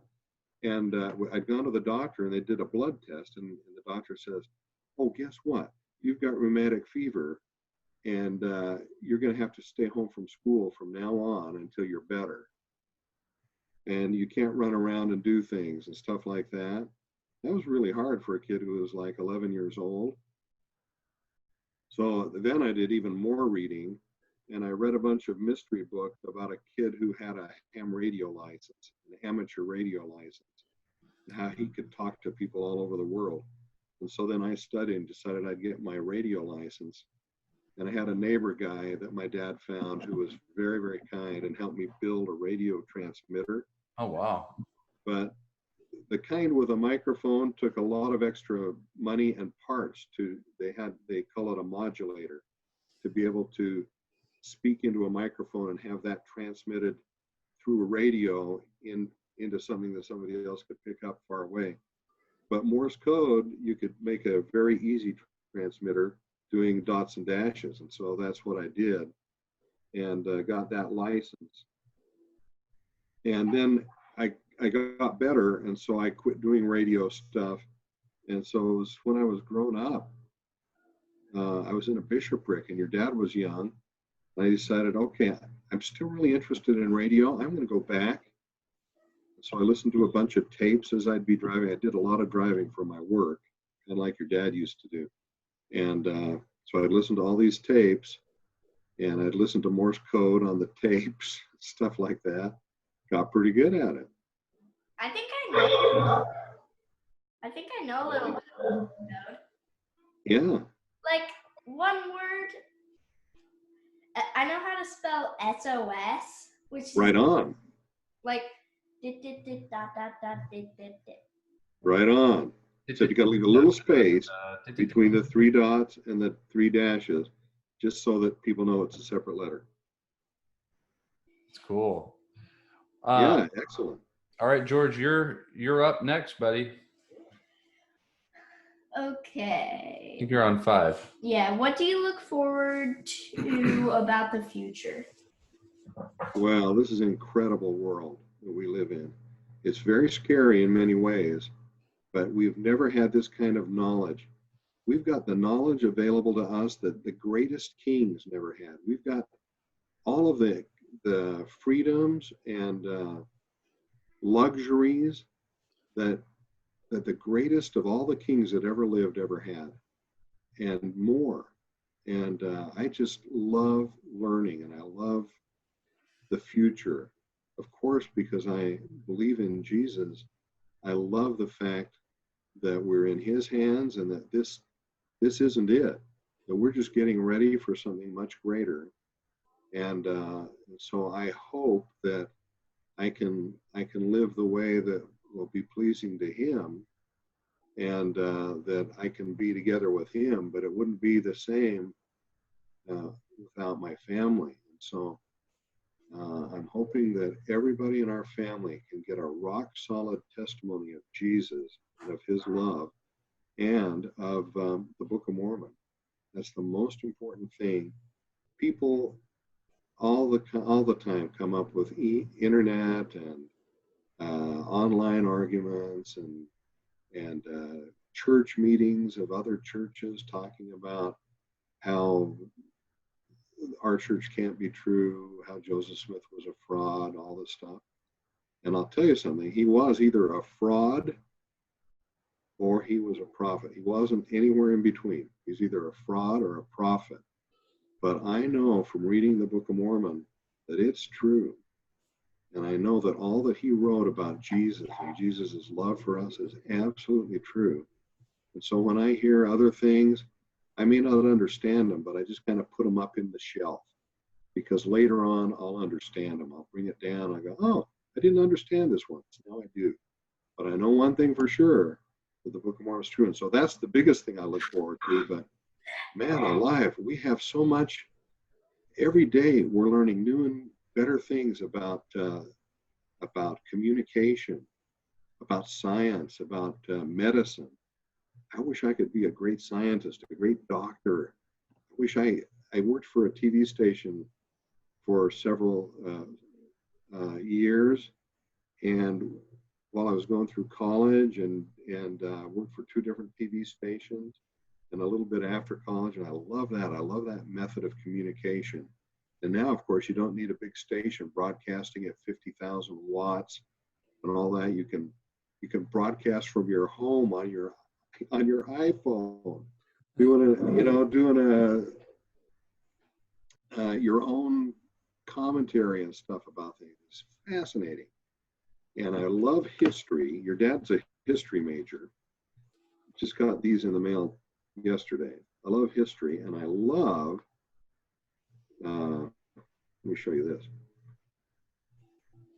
And I'd gone to the doctor and they did a blood test. And the doctor says, "Oh, guess what? You've got rheumatic fever and you're going to have to stay home from school from now on until you're better. And you can't run around and do things and stuff like that." That was really hard for a kid who was like 11 years old. So then I did even more reading and I read a bunch of mystery books about a kid who had a ham radio license, an amateur radio license, and how he could talk to people all over the world. And so then I studied and decided I'd get my radio license. And I had a neighbor guy that my dad found who was very, very kind and helped me build a radio transmitter. oh wow. But the kind with a microphone took a lot of extra money and parts they call it a modulator, to be able to speak into a microphone and have that transmitted through a radio into something that somebody else could pick up far away. But Morse code, you could make a very easy transmitter doing dots and dashes. And so that's what I did and got that license. And then I got better. And so I quit doing radio stuff. And so it was when I was grown up, I was in a bishopric and your dad was young. And I decided, okay, I'm still really interested in radio. I'm going to go back. So I listened to a bunch of tapes as I'd be driving. I did a lot of driving for my work, kind of like your dad used to do. And so I'd listen to all these tapes and I'd listen to Morse code on the tapes, stuff like that. Got pretty good at it. I think I know. I think I know a little bit of code. Yeah. Like one word. I know how to spell SOS, which is Right on. like dit, dit, dit, dot, dot, dot, dit, dit, dit. Right on. So you got to leave a little space between the 3 dots and the 3 dashes, just so that people know it's a separate letter. It's cool. Yeah, excellent. All right, George, you're up next, buddy. I Okay. think you're on 5. Yeah, what do you look forward to about the future? Well, this is an incredible world that we live in. It's very scary in many ways, but we've never had this kind of knowledge. We've got the knowledge available to us that the greatest kings never had. We've got all of the freedoms and luxuries that the greatest of all the kings that ever lived ever had, and more. And I just love learning, and I love the future. Of course, because I believe in Jesus, I love the fact that we're in his hands and that this isn't it, that we're just getting ready for something much greater. And so I hope that I can live the way that will be pleasing to him, and that I can be together with him, but it wouldn't be the same without my family. And so I'm hoping that everybody in our family can get a rock solid testimony of Jesus and of his love and of the Book of Mormon. That's the most important thing. People all the time come up with internet and online arguments and church meetings of other churches talking about how our church can't be true, how Joseph Smith was a fraud, all this stuff. And I'll tell you something, he was either a fraud or he was a prophet. He wasn't anywhere in between. He's either a fraud or a prophet. But I know from reading the Book of Mormon that it's true. And I know that all that he wrote about Jesus and Jesus' love for us is absolutely true. And so when I hear other things, I may not understand them, but I just kind of put them up in the shelf, because later on I'll understand them. I'll bring it down. I go, oh, I didn't understand this once. Now I do. But I know one thing for sure, that the Book of Mormon is true. And so that's the biggest thing I look forward to. But man alive, we have so much. Every day we're learning new and better things about about communication, about science, about medicine. I wish I could be a great scientist, a great doctor. I wish I worked for a TV station for several years, and while I was going through college and worked for 2 different TV stations and a little bit after college, and I love that. I love that method of communication. And now, of course, you don't need a big station broadcasting at 50,000 watts and all that. You can broadcast from your home on your iPhone, doing your own commentary and stuff about things. It's fascinating. And I love history. Your dad's a history major. Just got these in the mail yesterday. I love history, and I love, let me show you this.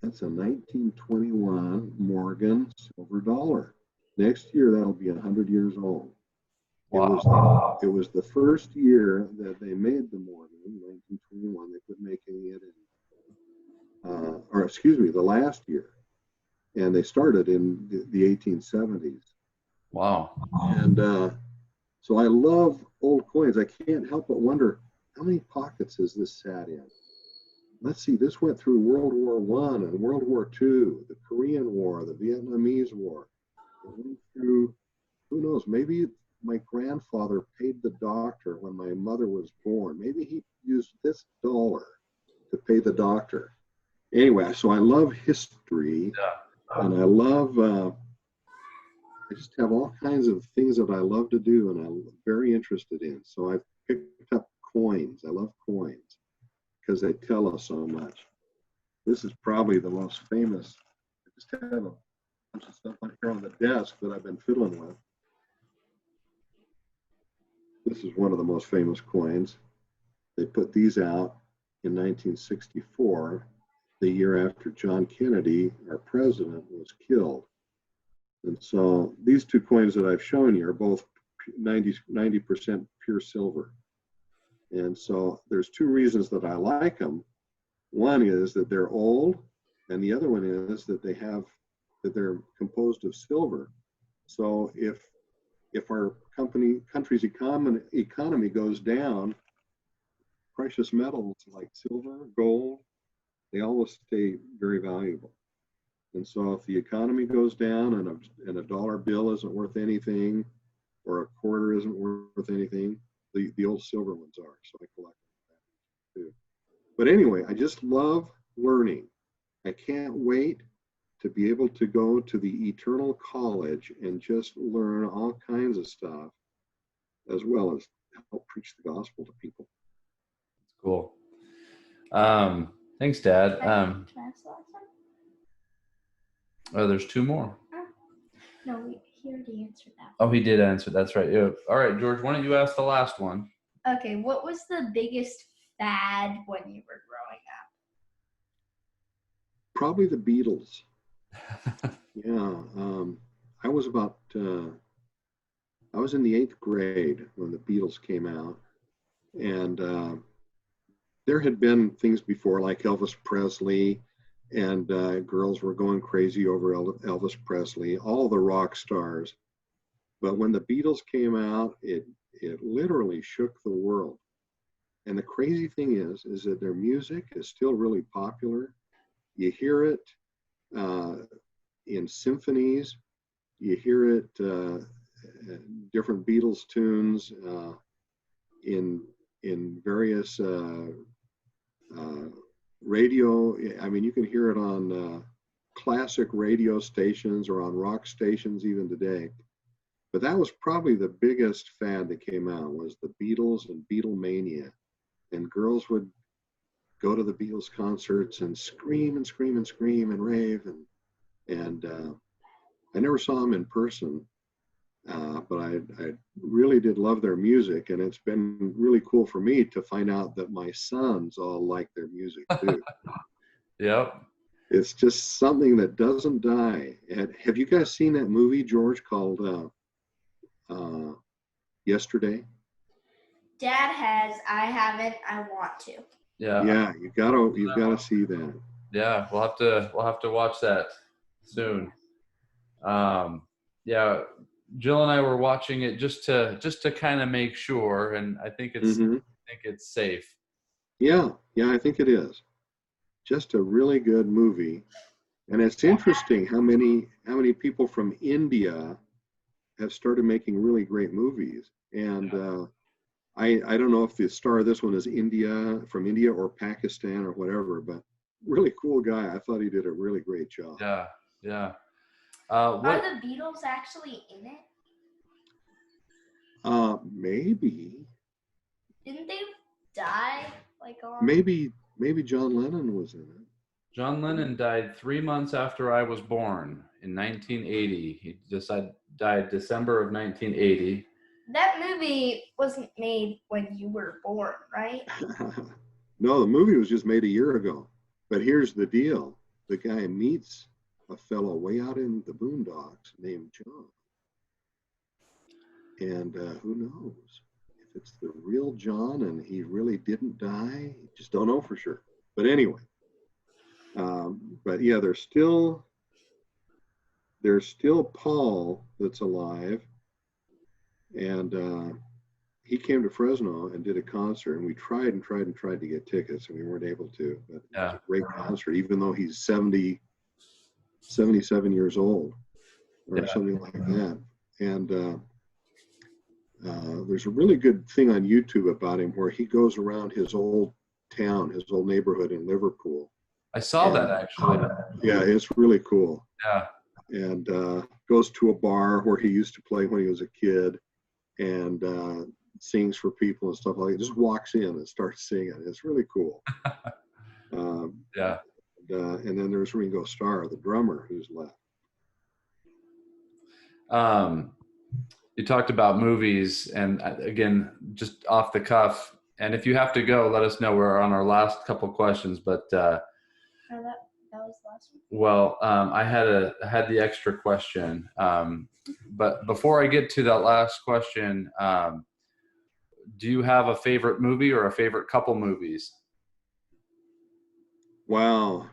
That's a 1921 Morgan silver dollar. Next year, that'll be 100 years old. Wow. It was the first year that they made the Morgan, 1921. They quit making it the last year. And they started in the 1870s. Wow. And so I love old coins. I can't help but wonder, how many pockets has this sat in? Let's see, this went through World War I and World War II, the Korean War, the Vietnamese War. It went through, who knows, maybe my grandfather paid the doctor when my mother was born. Maybe he used this dollar to pay the doctor. Anyway, so I love history, and I love, I just have all kinds of things that I love to do and I'm very interested in. So I've picked up coins. I love coins because they tell us so much. This is probably the most famous. I just have a bunch of stuff on here on the desk that I've been fiddling with. This is one of the most famous coins. They put these out in 1964, the year after John Kennedy, our president, was killed. And so these 2 coins that I've shown you are both 90% pure silver. And so there's 2 reasons that I like them. One is that they're old, and the other one is that they're composed of silver. So if our country's economy goes down, precious metals like silver, gold, they always stay very valuable. And so if the economy goes down and a dollar bill isn't worth anything, or a quarter isn't worth anything, the old silver ones are. So I collect them too. But anyway, I just love learning. I can't wait to be able to go to the Eternal College and just learn all kinds of stuff, as well as help preach the gospel to people. Cool. Thanks, Dad. Can I ask the last one? Oh, there's 2 more. No, he already answered that. Oh, he did answer. That's right. Yeah. All right, George, why don't you ask the last one? Okay, what was the biggest fad when you were growing up? Probably the Beatles. Yeah, I was I was in the 8th grade when the Beatles came out, and there had been things before like Elvis Presley, and girls were going crazy over Elvis Presley, all the rock stars. But when the Beatles came out, it literally shook the world. And the crazy thing is that their music is still really popular. You hear it in symphonies. You hear it different Beatles tunes in various radio. I mean, you can hear it on classic radio stations or on rock stations even today. But that was probably the biggest fad that came out, was the Beatles and Beatlemania. And girls would go to the Beatles concerts and scream and scream and scream and rave. And I never saw them in person, but I really did love their music. And it's been really cool for me to find out that my sons all like their music too. Yep. It's just something that doesn't die. Have you guys seen that movie, George, called Yesterday? Dad has. I haven't. I want to. Yeah. Yeah, you've got to see that. Yeah, we'll have to watch that soon. Yeah, Jill and I were watching it just to kind of make sure, and Hmm. I think it's safe. Yeah, yeah, I think it is. Just a really good movie. And it's interesting how many people from India have started making really great movies. And I don't know if the star of this one is from India or Pakistan or whatever, but really cool guy. I thought he did a really great job. Yeah, yeah. Are What? the Beatles actually in it? Maybe, Didn't they die like on? maybe John Lennon was in it. John Lennon died 3 months after I was born in 1980. He died December of 1980. That movie wasn't made when you were born, right? No, the movie was just made a year ago. But here's the deal: the guy meets a fellow way out in the boondocks named John, and who knows if it's the real John and he really didn't die? Just don't know for sure. But anyway, but yeah, there's still Paul that's alive, and he came to Fresno and did a concert, and we tried and tried and tried to get tickets, and we weren't able to. But it was Yeah, a great concert, even though he's 77 years old or yeah. something like that. And there's a really good thing on YouTube about him where he goes around his old town, his old neighborhood in Liverpool. I saw that And actually. yeah, it's really cool. Yeah, And goes to a bar where he used to play when he was a kid, and sings for people and stuff like that. Just walks in and starts singing. It's really cool. Um, yeah. and then there's Ringo Starr, the drummer, who's left. Um, you talked about movies, and again, just off the cuff. And if you have to go, let us know. We're on our last couple questions, but No, that was the last one. well, I had the extra question. But before I get to that last question, do you have a favorite movie or a favorite couple movies? Wow.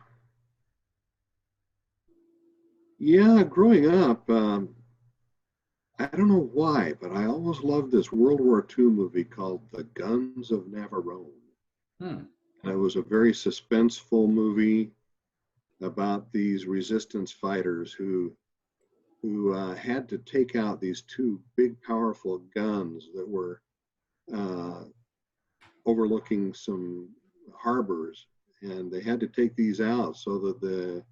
Yeah, growing up, I don't know why, but I always loved this World War II movie called The Guns of Navarone. Hmm. And it was a very suspenseful movie about these resistance fighters who had to take out these two big, powerful guns that were uh, overlooking some harbors, and they had to take these out so that the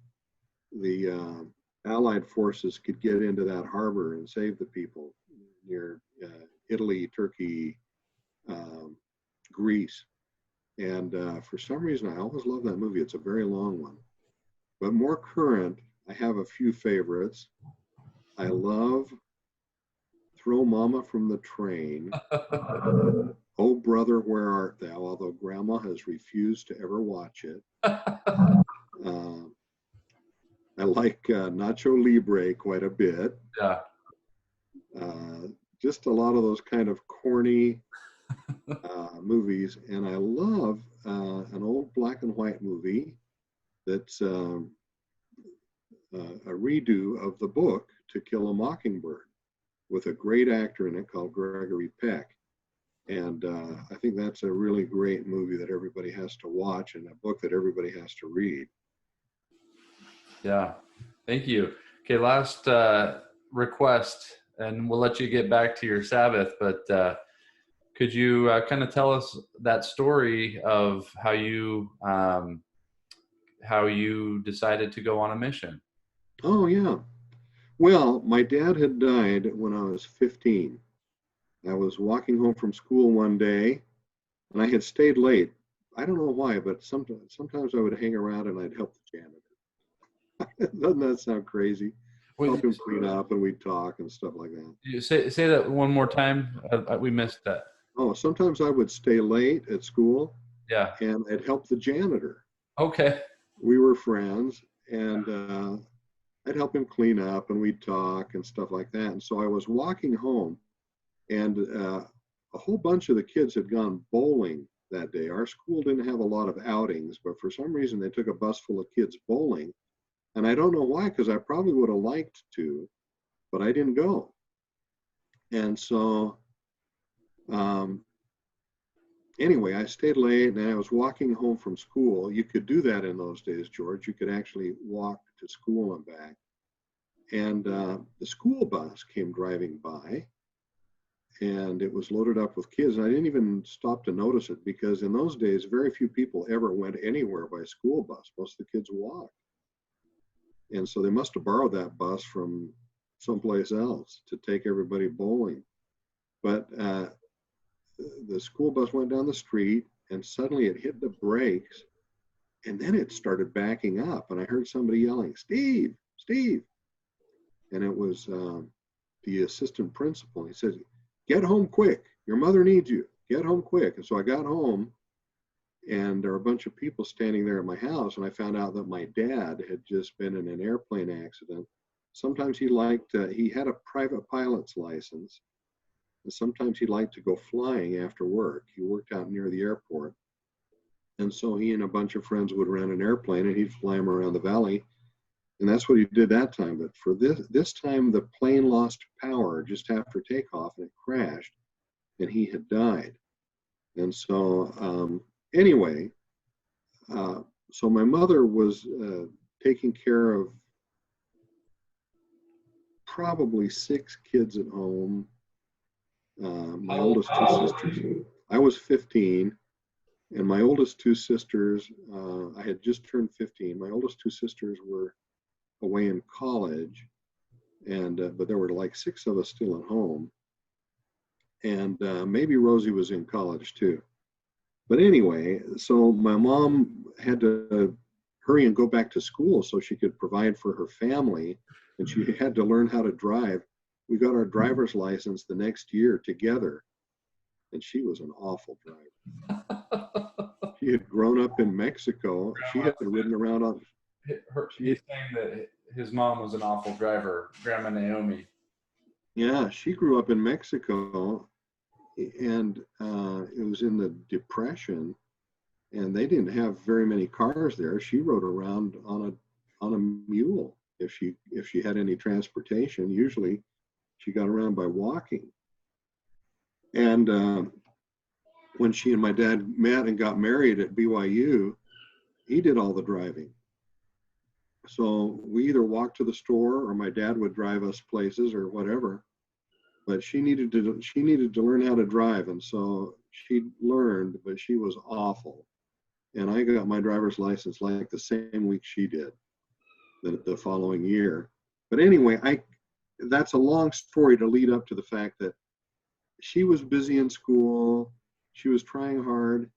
Allied forces could get into that harbor and save the people near Italy, Turkey, um, Greece. And for some reason, I always love that movie. It's a very long one, but more current. I have a few favorites. I love Throw Mama from the Train. Oh, Brother, Where Art Thou? Although Grandma has refused to ever watch it. Uh, I like Nacho Libre quite a bit. Yeah. Just a lot of those kind of corny movies. And I love an old black and white movie that's a redo of the book To Kill a Mockingbird with a great actor in it called Gregory Peck. And I think that's a really great movie that everybody has to watch and a book that everybody has to read. Yeah. Thank you. Okay, last request, and we'll let you get back to your Sabbath, but could you kind of tell us that story of how you decided to go on a mission? Oh, yeah. Well, my dad had died when I was 15. I was walking home from school one day and I had stayed late. I don't know why, but sometimes I would hang around and I'd help the janitor. Doesn't that sound crazy? Wait, Help him clean up and we'd talk and stuff like that. you say that one more time. We missed that. Oh, sometimes I would stay late at school Yeah. and I'd help the janitor. Okay. We were friends, and I'd help him clean up and we'd talk and stuff like that. And so I was walking home, and a whole bunch of the kids had gone bowling that day. Our school didn't have a lot of outings, but for some reason they took a bus full of kids bowling. And I don't know why, because I probably would have liked to, but I didn't go. And so, anyway, I stayed late and I was walking home from school. You could do that in those days, George. You could actually walk to school and back. And the school bus came driving by, and it was loaded up with kids. And I didn't even stop to notice it, because in those days, very few people ever went anywhere by school bus. Most of the kids walked. And so they must have borrowed that bus from someplace else to take everybody bowling. But the school bus went down the street, and suddenly it hit the brakes, and then it started backing up. And I heard somebody yelling, "Steve, Steve." And it was the assistant principal. He said, "Get home quick. Your mother needs you. Get home quick." And so I got home, and there were a bunch of people standing there at my house, and I found out that my dad had just been in an airplane accident. Sometimes he had a private pilot's license, and sometimes he liked to go flying after work. He worked out near the airport. And so he and a bunch of friends would rent an airplane, and he'd fly them around the valley. And that's what he did that time. But for this time, the plane lost power just after takeoff, and it crashed, and he had died. And so anyway, so my mother was taking care of probably 6 kids at home. My oldest 2 sisters. I was 15, and my oldest 2 sisters, I had just turned 15. My oldest 2 sisters were away in college, and but there were like 6 of us still at home, and maybe Rosie was in college too. But anyway, so my mom had to hurry and go back to school so she could provide for her family, and she had to learn how to drive. We got our driver's license the next year together, and she was an awful driver. She had grown up in Mexico. She had ridden around on. He's saying that his mom was an awful driver, Grandma Naomi. Yeah, she grew up in Mexico, and it was in the Depression, and they didn't have very many cars there. She rode around on a mule if she had any transportation. Usually, she got around by walking. And when she and my dad met and got married at BYU, he did all the driving. So we either walked to the store, or my dad would drive us places or whatever. But she needed to learn how to drive, and so she learned, but she was awful. And I got my driver's license like the same week she did, the following year. But anyway, that's a long story to lead up to the fact that she was busy in school. She was trying hard.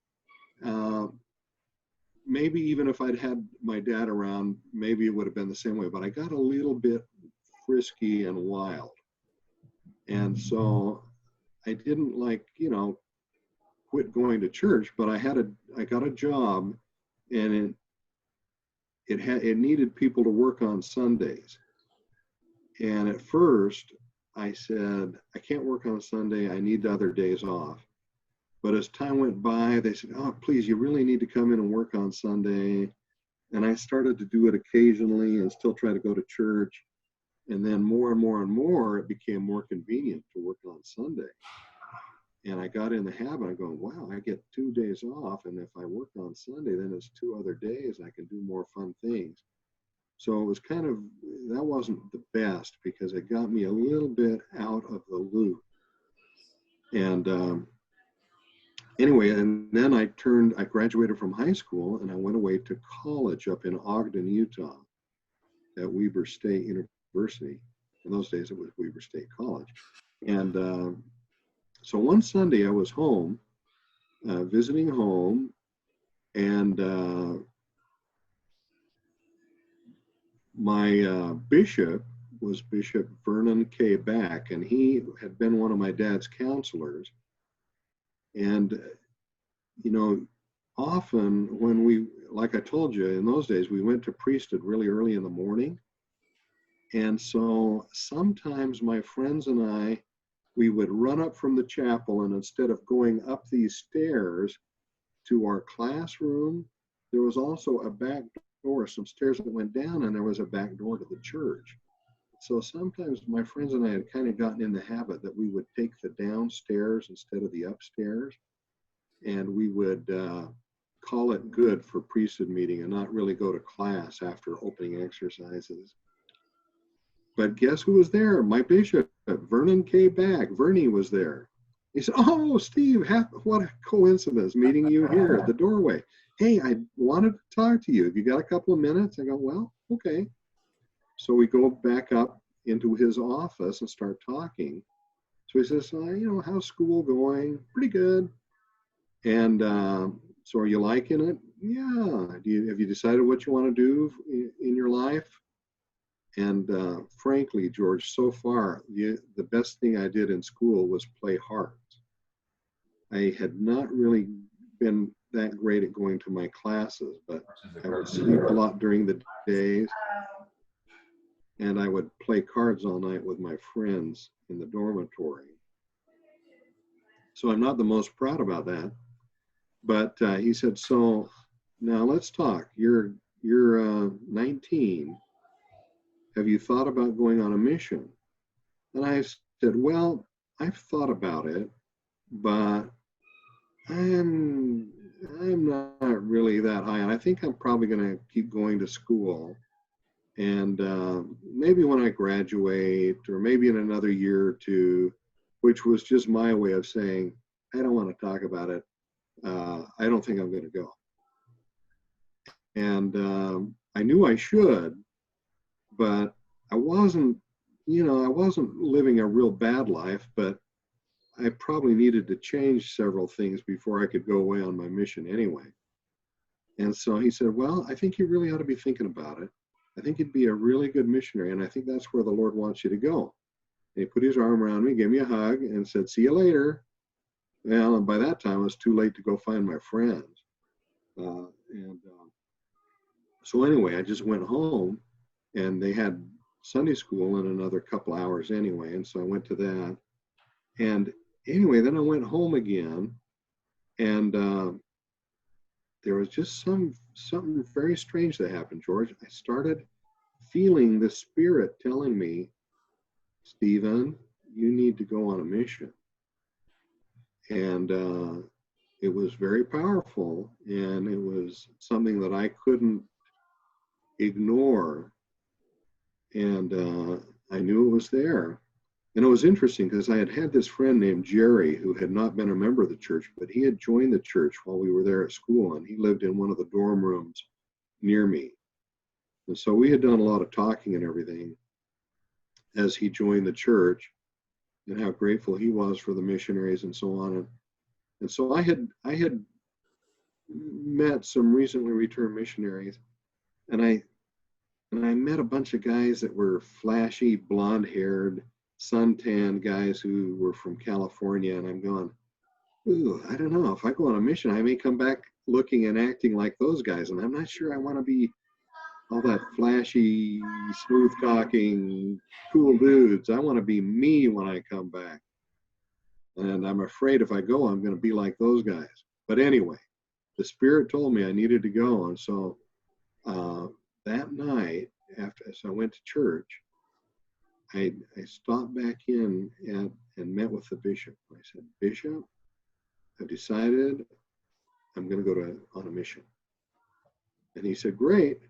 Maybe even if I'd had my dad around, maybe it would have been the same way. But I got a little bit frisky and wild. And so I didn't quit going to church, but I got a job, and it needed people to work on Sundays. And at first I said, I can't work on a Sunday. I need the other days off. But as time went by, they said, "Oh, please, you really need to come in and work on Sunday." And I started to do it occasionally and still try to go to church. And then more and more and more, it became more convenient to work on Sunday. And I got in the habit of going, wow, I get 2 days off. And if I work on Sunday, then it's 2 other days. I can do more fun things. So it was that wasn't the best, because it got me a little bit out of the loop. And anyway, and then I graduated from high school, and I went away to college up in Ogden, Utah at Weber State University. In those days, it was Weber State College. And so one Sunday I was home, visiting home, and my bishop was Bishop Vernon K. Back, and he had been one of my dad's counselors. And, often when like I told you, in those days, we went to priesthood really early in the morning. And so sometimes my friends and we would run up from the chapel, and instead of going up these stairs, to our classroom, there was also a back door, some stairs that went down, and there was a back door to the church. So sometimes my friends and I had kind of gotten in the habit that we would take the downstairs instead of the upstairs, and we would call it good for priesthood meeting and not really go to class after opening exercises. But guess who was there? My bishop, Vernon K. Bagg. Vernie was there. He said, "Oh, Steve, what a coincidence meeting you here at the doorway. Hey, I wanted to talk to you. Have you got a couple of minutes?" I go, "Well, okay." So we go back up into his office and start talking. So he says, "How's school going?" "Pretty good." "And so are you liking it?" "Yeah." Have you decided what you want to do in your life?" And frankly, George, so far, the best thing I did in school was play harp. I had not really been that great at going to my classes, but I would sleep a lot during the days, and I would play cards all night with my friends in the dormitory. So I'm not the most proud about that. But he said, "So now let's talk. You're 19. Have you thought about going on a mission?" And I said, "Well, I've thought about it, but I'm not really that high, and I think I'm probably going to keep going to school. And maybe when I graduate, or maybe in another year or two," which was just my way of saying, "I don't want to talk about it. I don't think I'm going to go." And I knew I should, but I wasn't living a real bad life, but I probably needed to change several things before I could go away on my mission anyway. And so he said, "Well, I think you really ought to be thinking about it. I think you'd be a really good missionary, and I think that's where the Lord wants you to go." And he put his arm around me, gave me a hug, and said, "See you later." Well, and by that time, it was too late to go find my friends. So anyway, I just went home, and they had Sunday school in another couple hours anyway, and so I went to that. And anyway, then I went home again, and there was just something very strange that happened, George. I started feeling the Spirit telling me, "Stephen, you need to go on a mission." And it was very powerful, and it was something that I couldn't ignore. And I knew it was there. And it was interesting because I had this friend named Jerry who had not been a member of the church, but he had joined the church while we were there at school, and he lived in one of the dorm rooms near me. And so we had done a lot of talking and everything as he joined the church, and how grateful he was for the missionaries and so on. And so I had met some recently returned missionaries, and I met a bunch of guys that were flashy, blonde-haired, suntanned guys who were from California, and I'm going, "Ooh, I don't know. If I go on a mission, I may come back looking and acting like those guys, and I'm not sure I want to be all that flashy, smooth-talking, cool dudes. I want to be me when I come back. And I'm afraid if I go, I'm going to be like those guys." But anyway, the Spirit told me I needed to go, and so that night, as I went to church, I stopped back in and met with the bishop. I said, "Bishop, I've decided I'm going to go on a mission." And he said, "Great,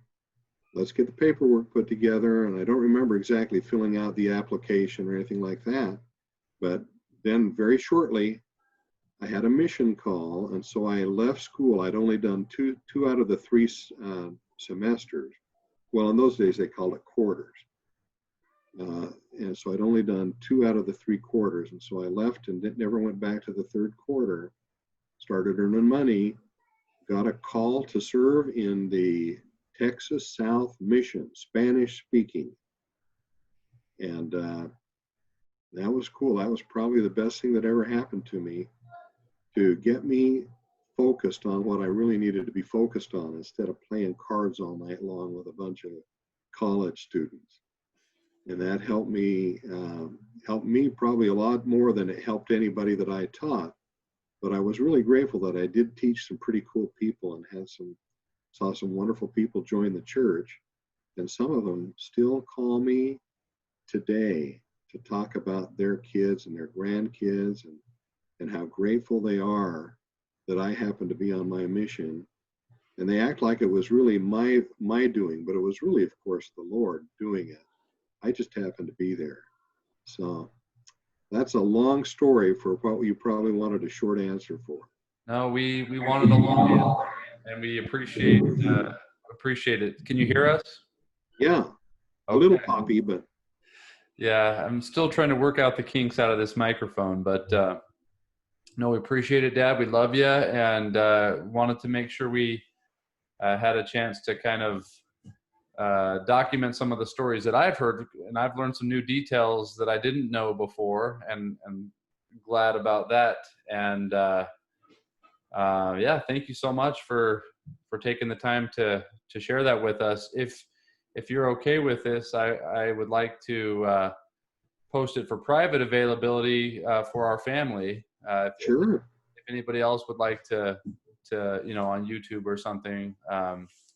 let's get the paperwork put together." And I don't remember exactly filling out the application or anything like that. But then very shortly, I had a mission call. And so I left school. I'd only done two out of the three semesters. Well, in those days, they called it quarters. And so I'd only done 2 out of the 3 quarters. And so I left and never went back to the third quarter, started earning money, got a call to serve in the Texas South Mission, Spanish speaking. And that was cool. That was probably the best thing that ever happened to me, to get me focused on what I really needed to be focused on instead of playing cards all night long with a bunch of college students. And that helped me probably a lot more than it helped anybody that I taught, But I was really grateful that I did teach some pretty cool people and saw some wonderful people join the church. And some of them still call me today to talk about their kids and their grandkids and how grateful they are that I happen to be on my mission. And they act like it was really my doing, but it was really, of course, the Lord doing it. I just happened to be there. So that's a long story for what you probably wanted a short answer for. No, we wanted a long answer, and we appreciate it. Can you hear us? Yeah, a little poppy, but yeah, I'm still trying to work out the kinks out of this microphone, but no, we appreciate it, Dad. We love you, and wanted to make sure we had a chance to kind of document some of the stories that I've heard, and I've learned some new details that I didn't know before, and glad about that. And yeah, thank you so much for taking the time to share that with us. If you're okay with this, I would like to post it for private availability for our family. sure. If anybody else would like to on YouTube or something,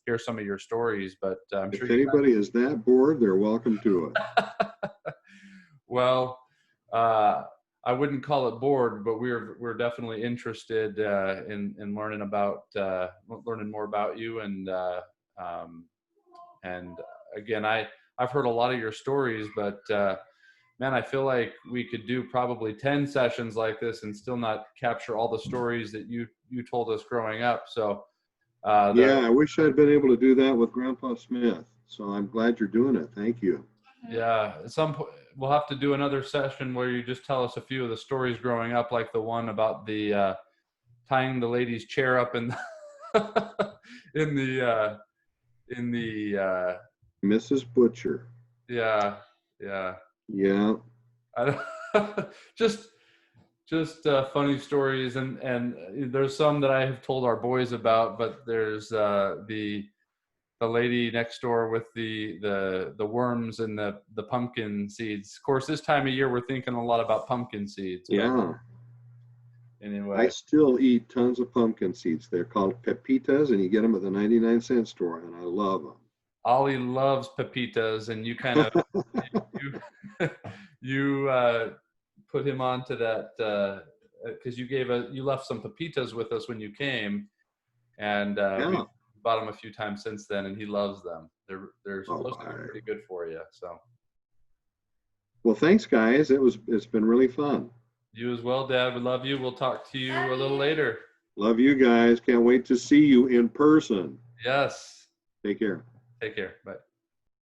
hear some of your stories. But I'm If sure anybody is that bored, they're welcome to it. Well, I wouldn't call it bored, but we're definitely interested in learning more about you, and again, I've heard a lot of your stories, but man, I feel like we could do probably 10 sessions like this and still not capture all the stories that you told us growing up. So Yeah, I wish I'd been able to do that with Grandpa Smith. So I'm glad you're doing it. Thank you. Yeah, at some point we'll have to do another session where you just tell us a few of the stories growing up, like the one about the tying the lady's chair up in in the Mrs. Butcher. yeah. Yeah. I don't, just funny stories, and there's some that I have told our boys about, but there's the lady next door with the worms and the pumpkin seeds. Of course, this time of year we're thinking a lot about pumpkin seeds. Yeah. Anyway, I still eat tons of pumpkin seeds. They're called pepitas, and you get them at the 99-cent store, and I love them. Ollie loves pepitas, and you kind of you put him onto that because you left some pepitas with us when you came, and we bought them a few times since then, and he loves them. They're supposed to be pretty good for you. So, well, thanks, guys. It's been really fun. You as well, Dad. We love you. We'll talk to you a little later. Love you guys. Can't wait to see you in person. Yes. Take care. Take care. Bye.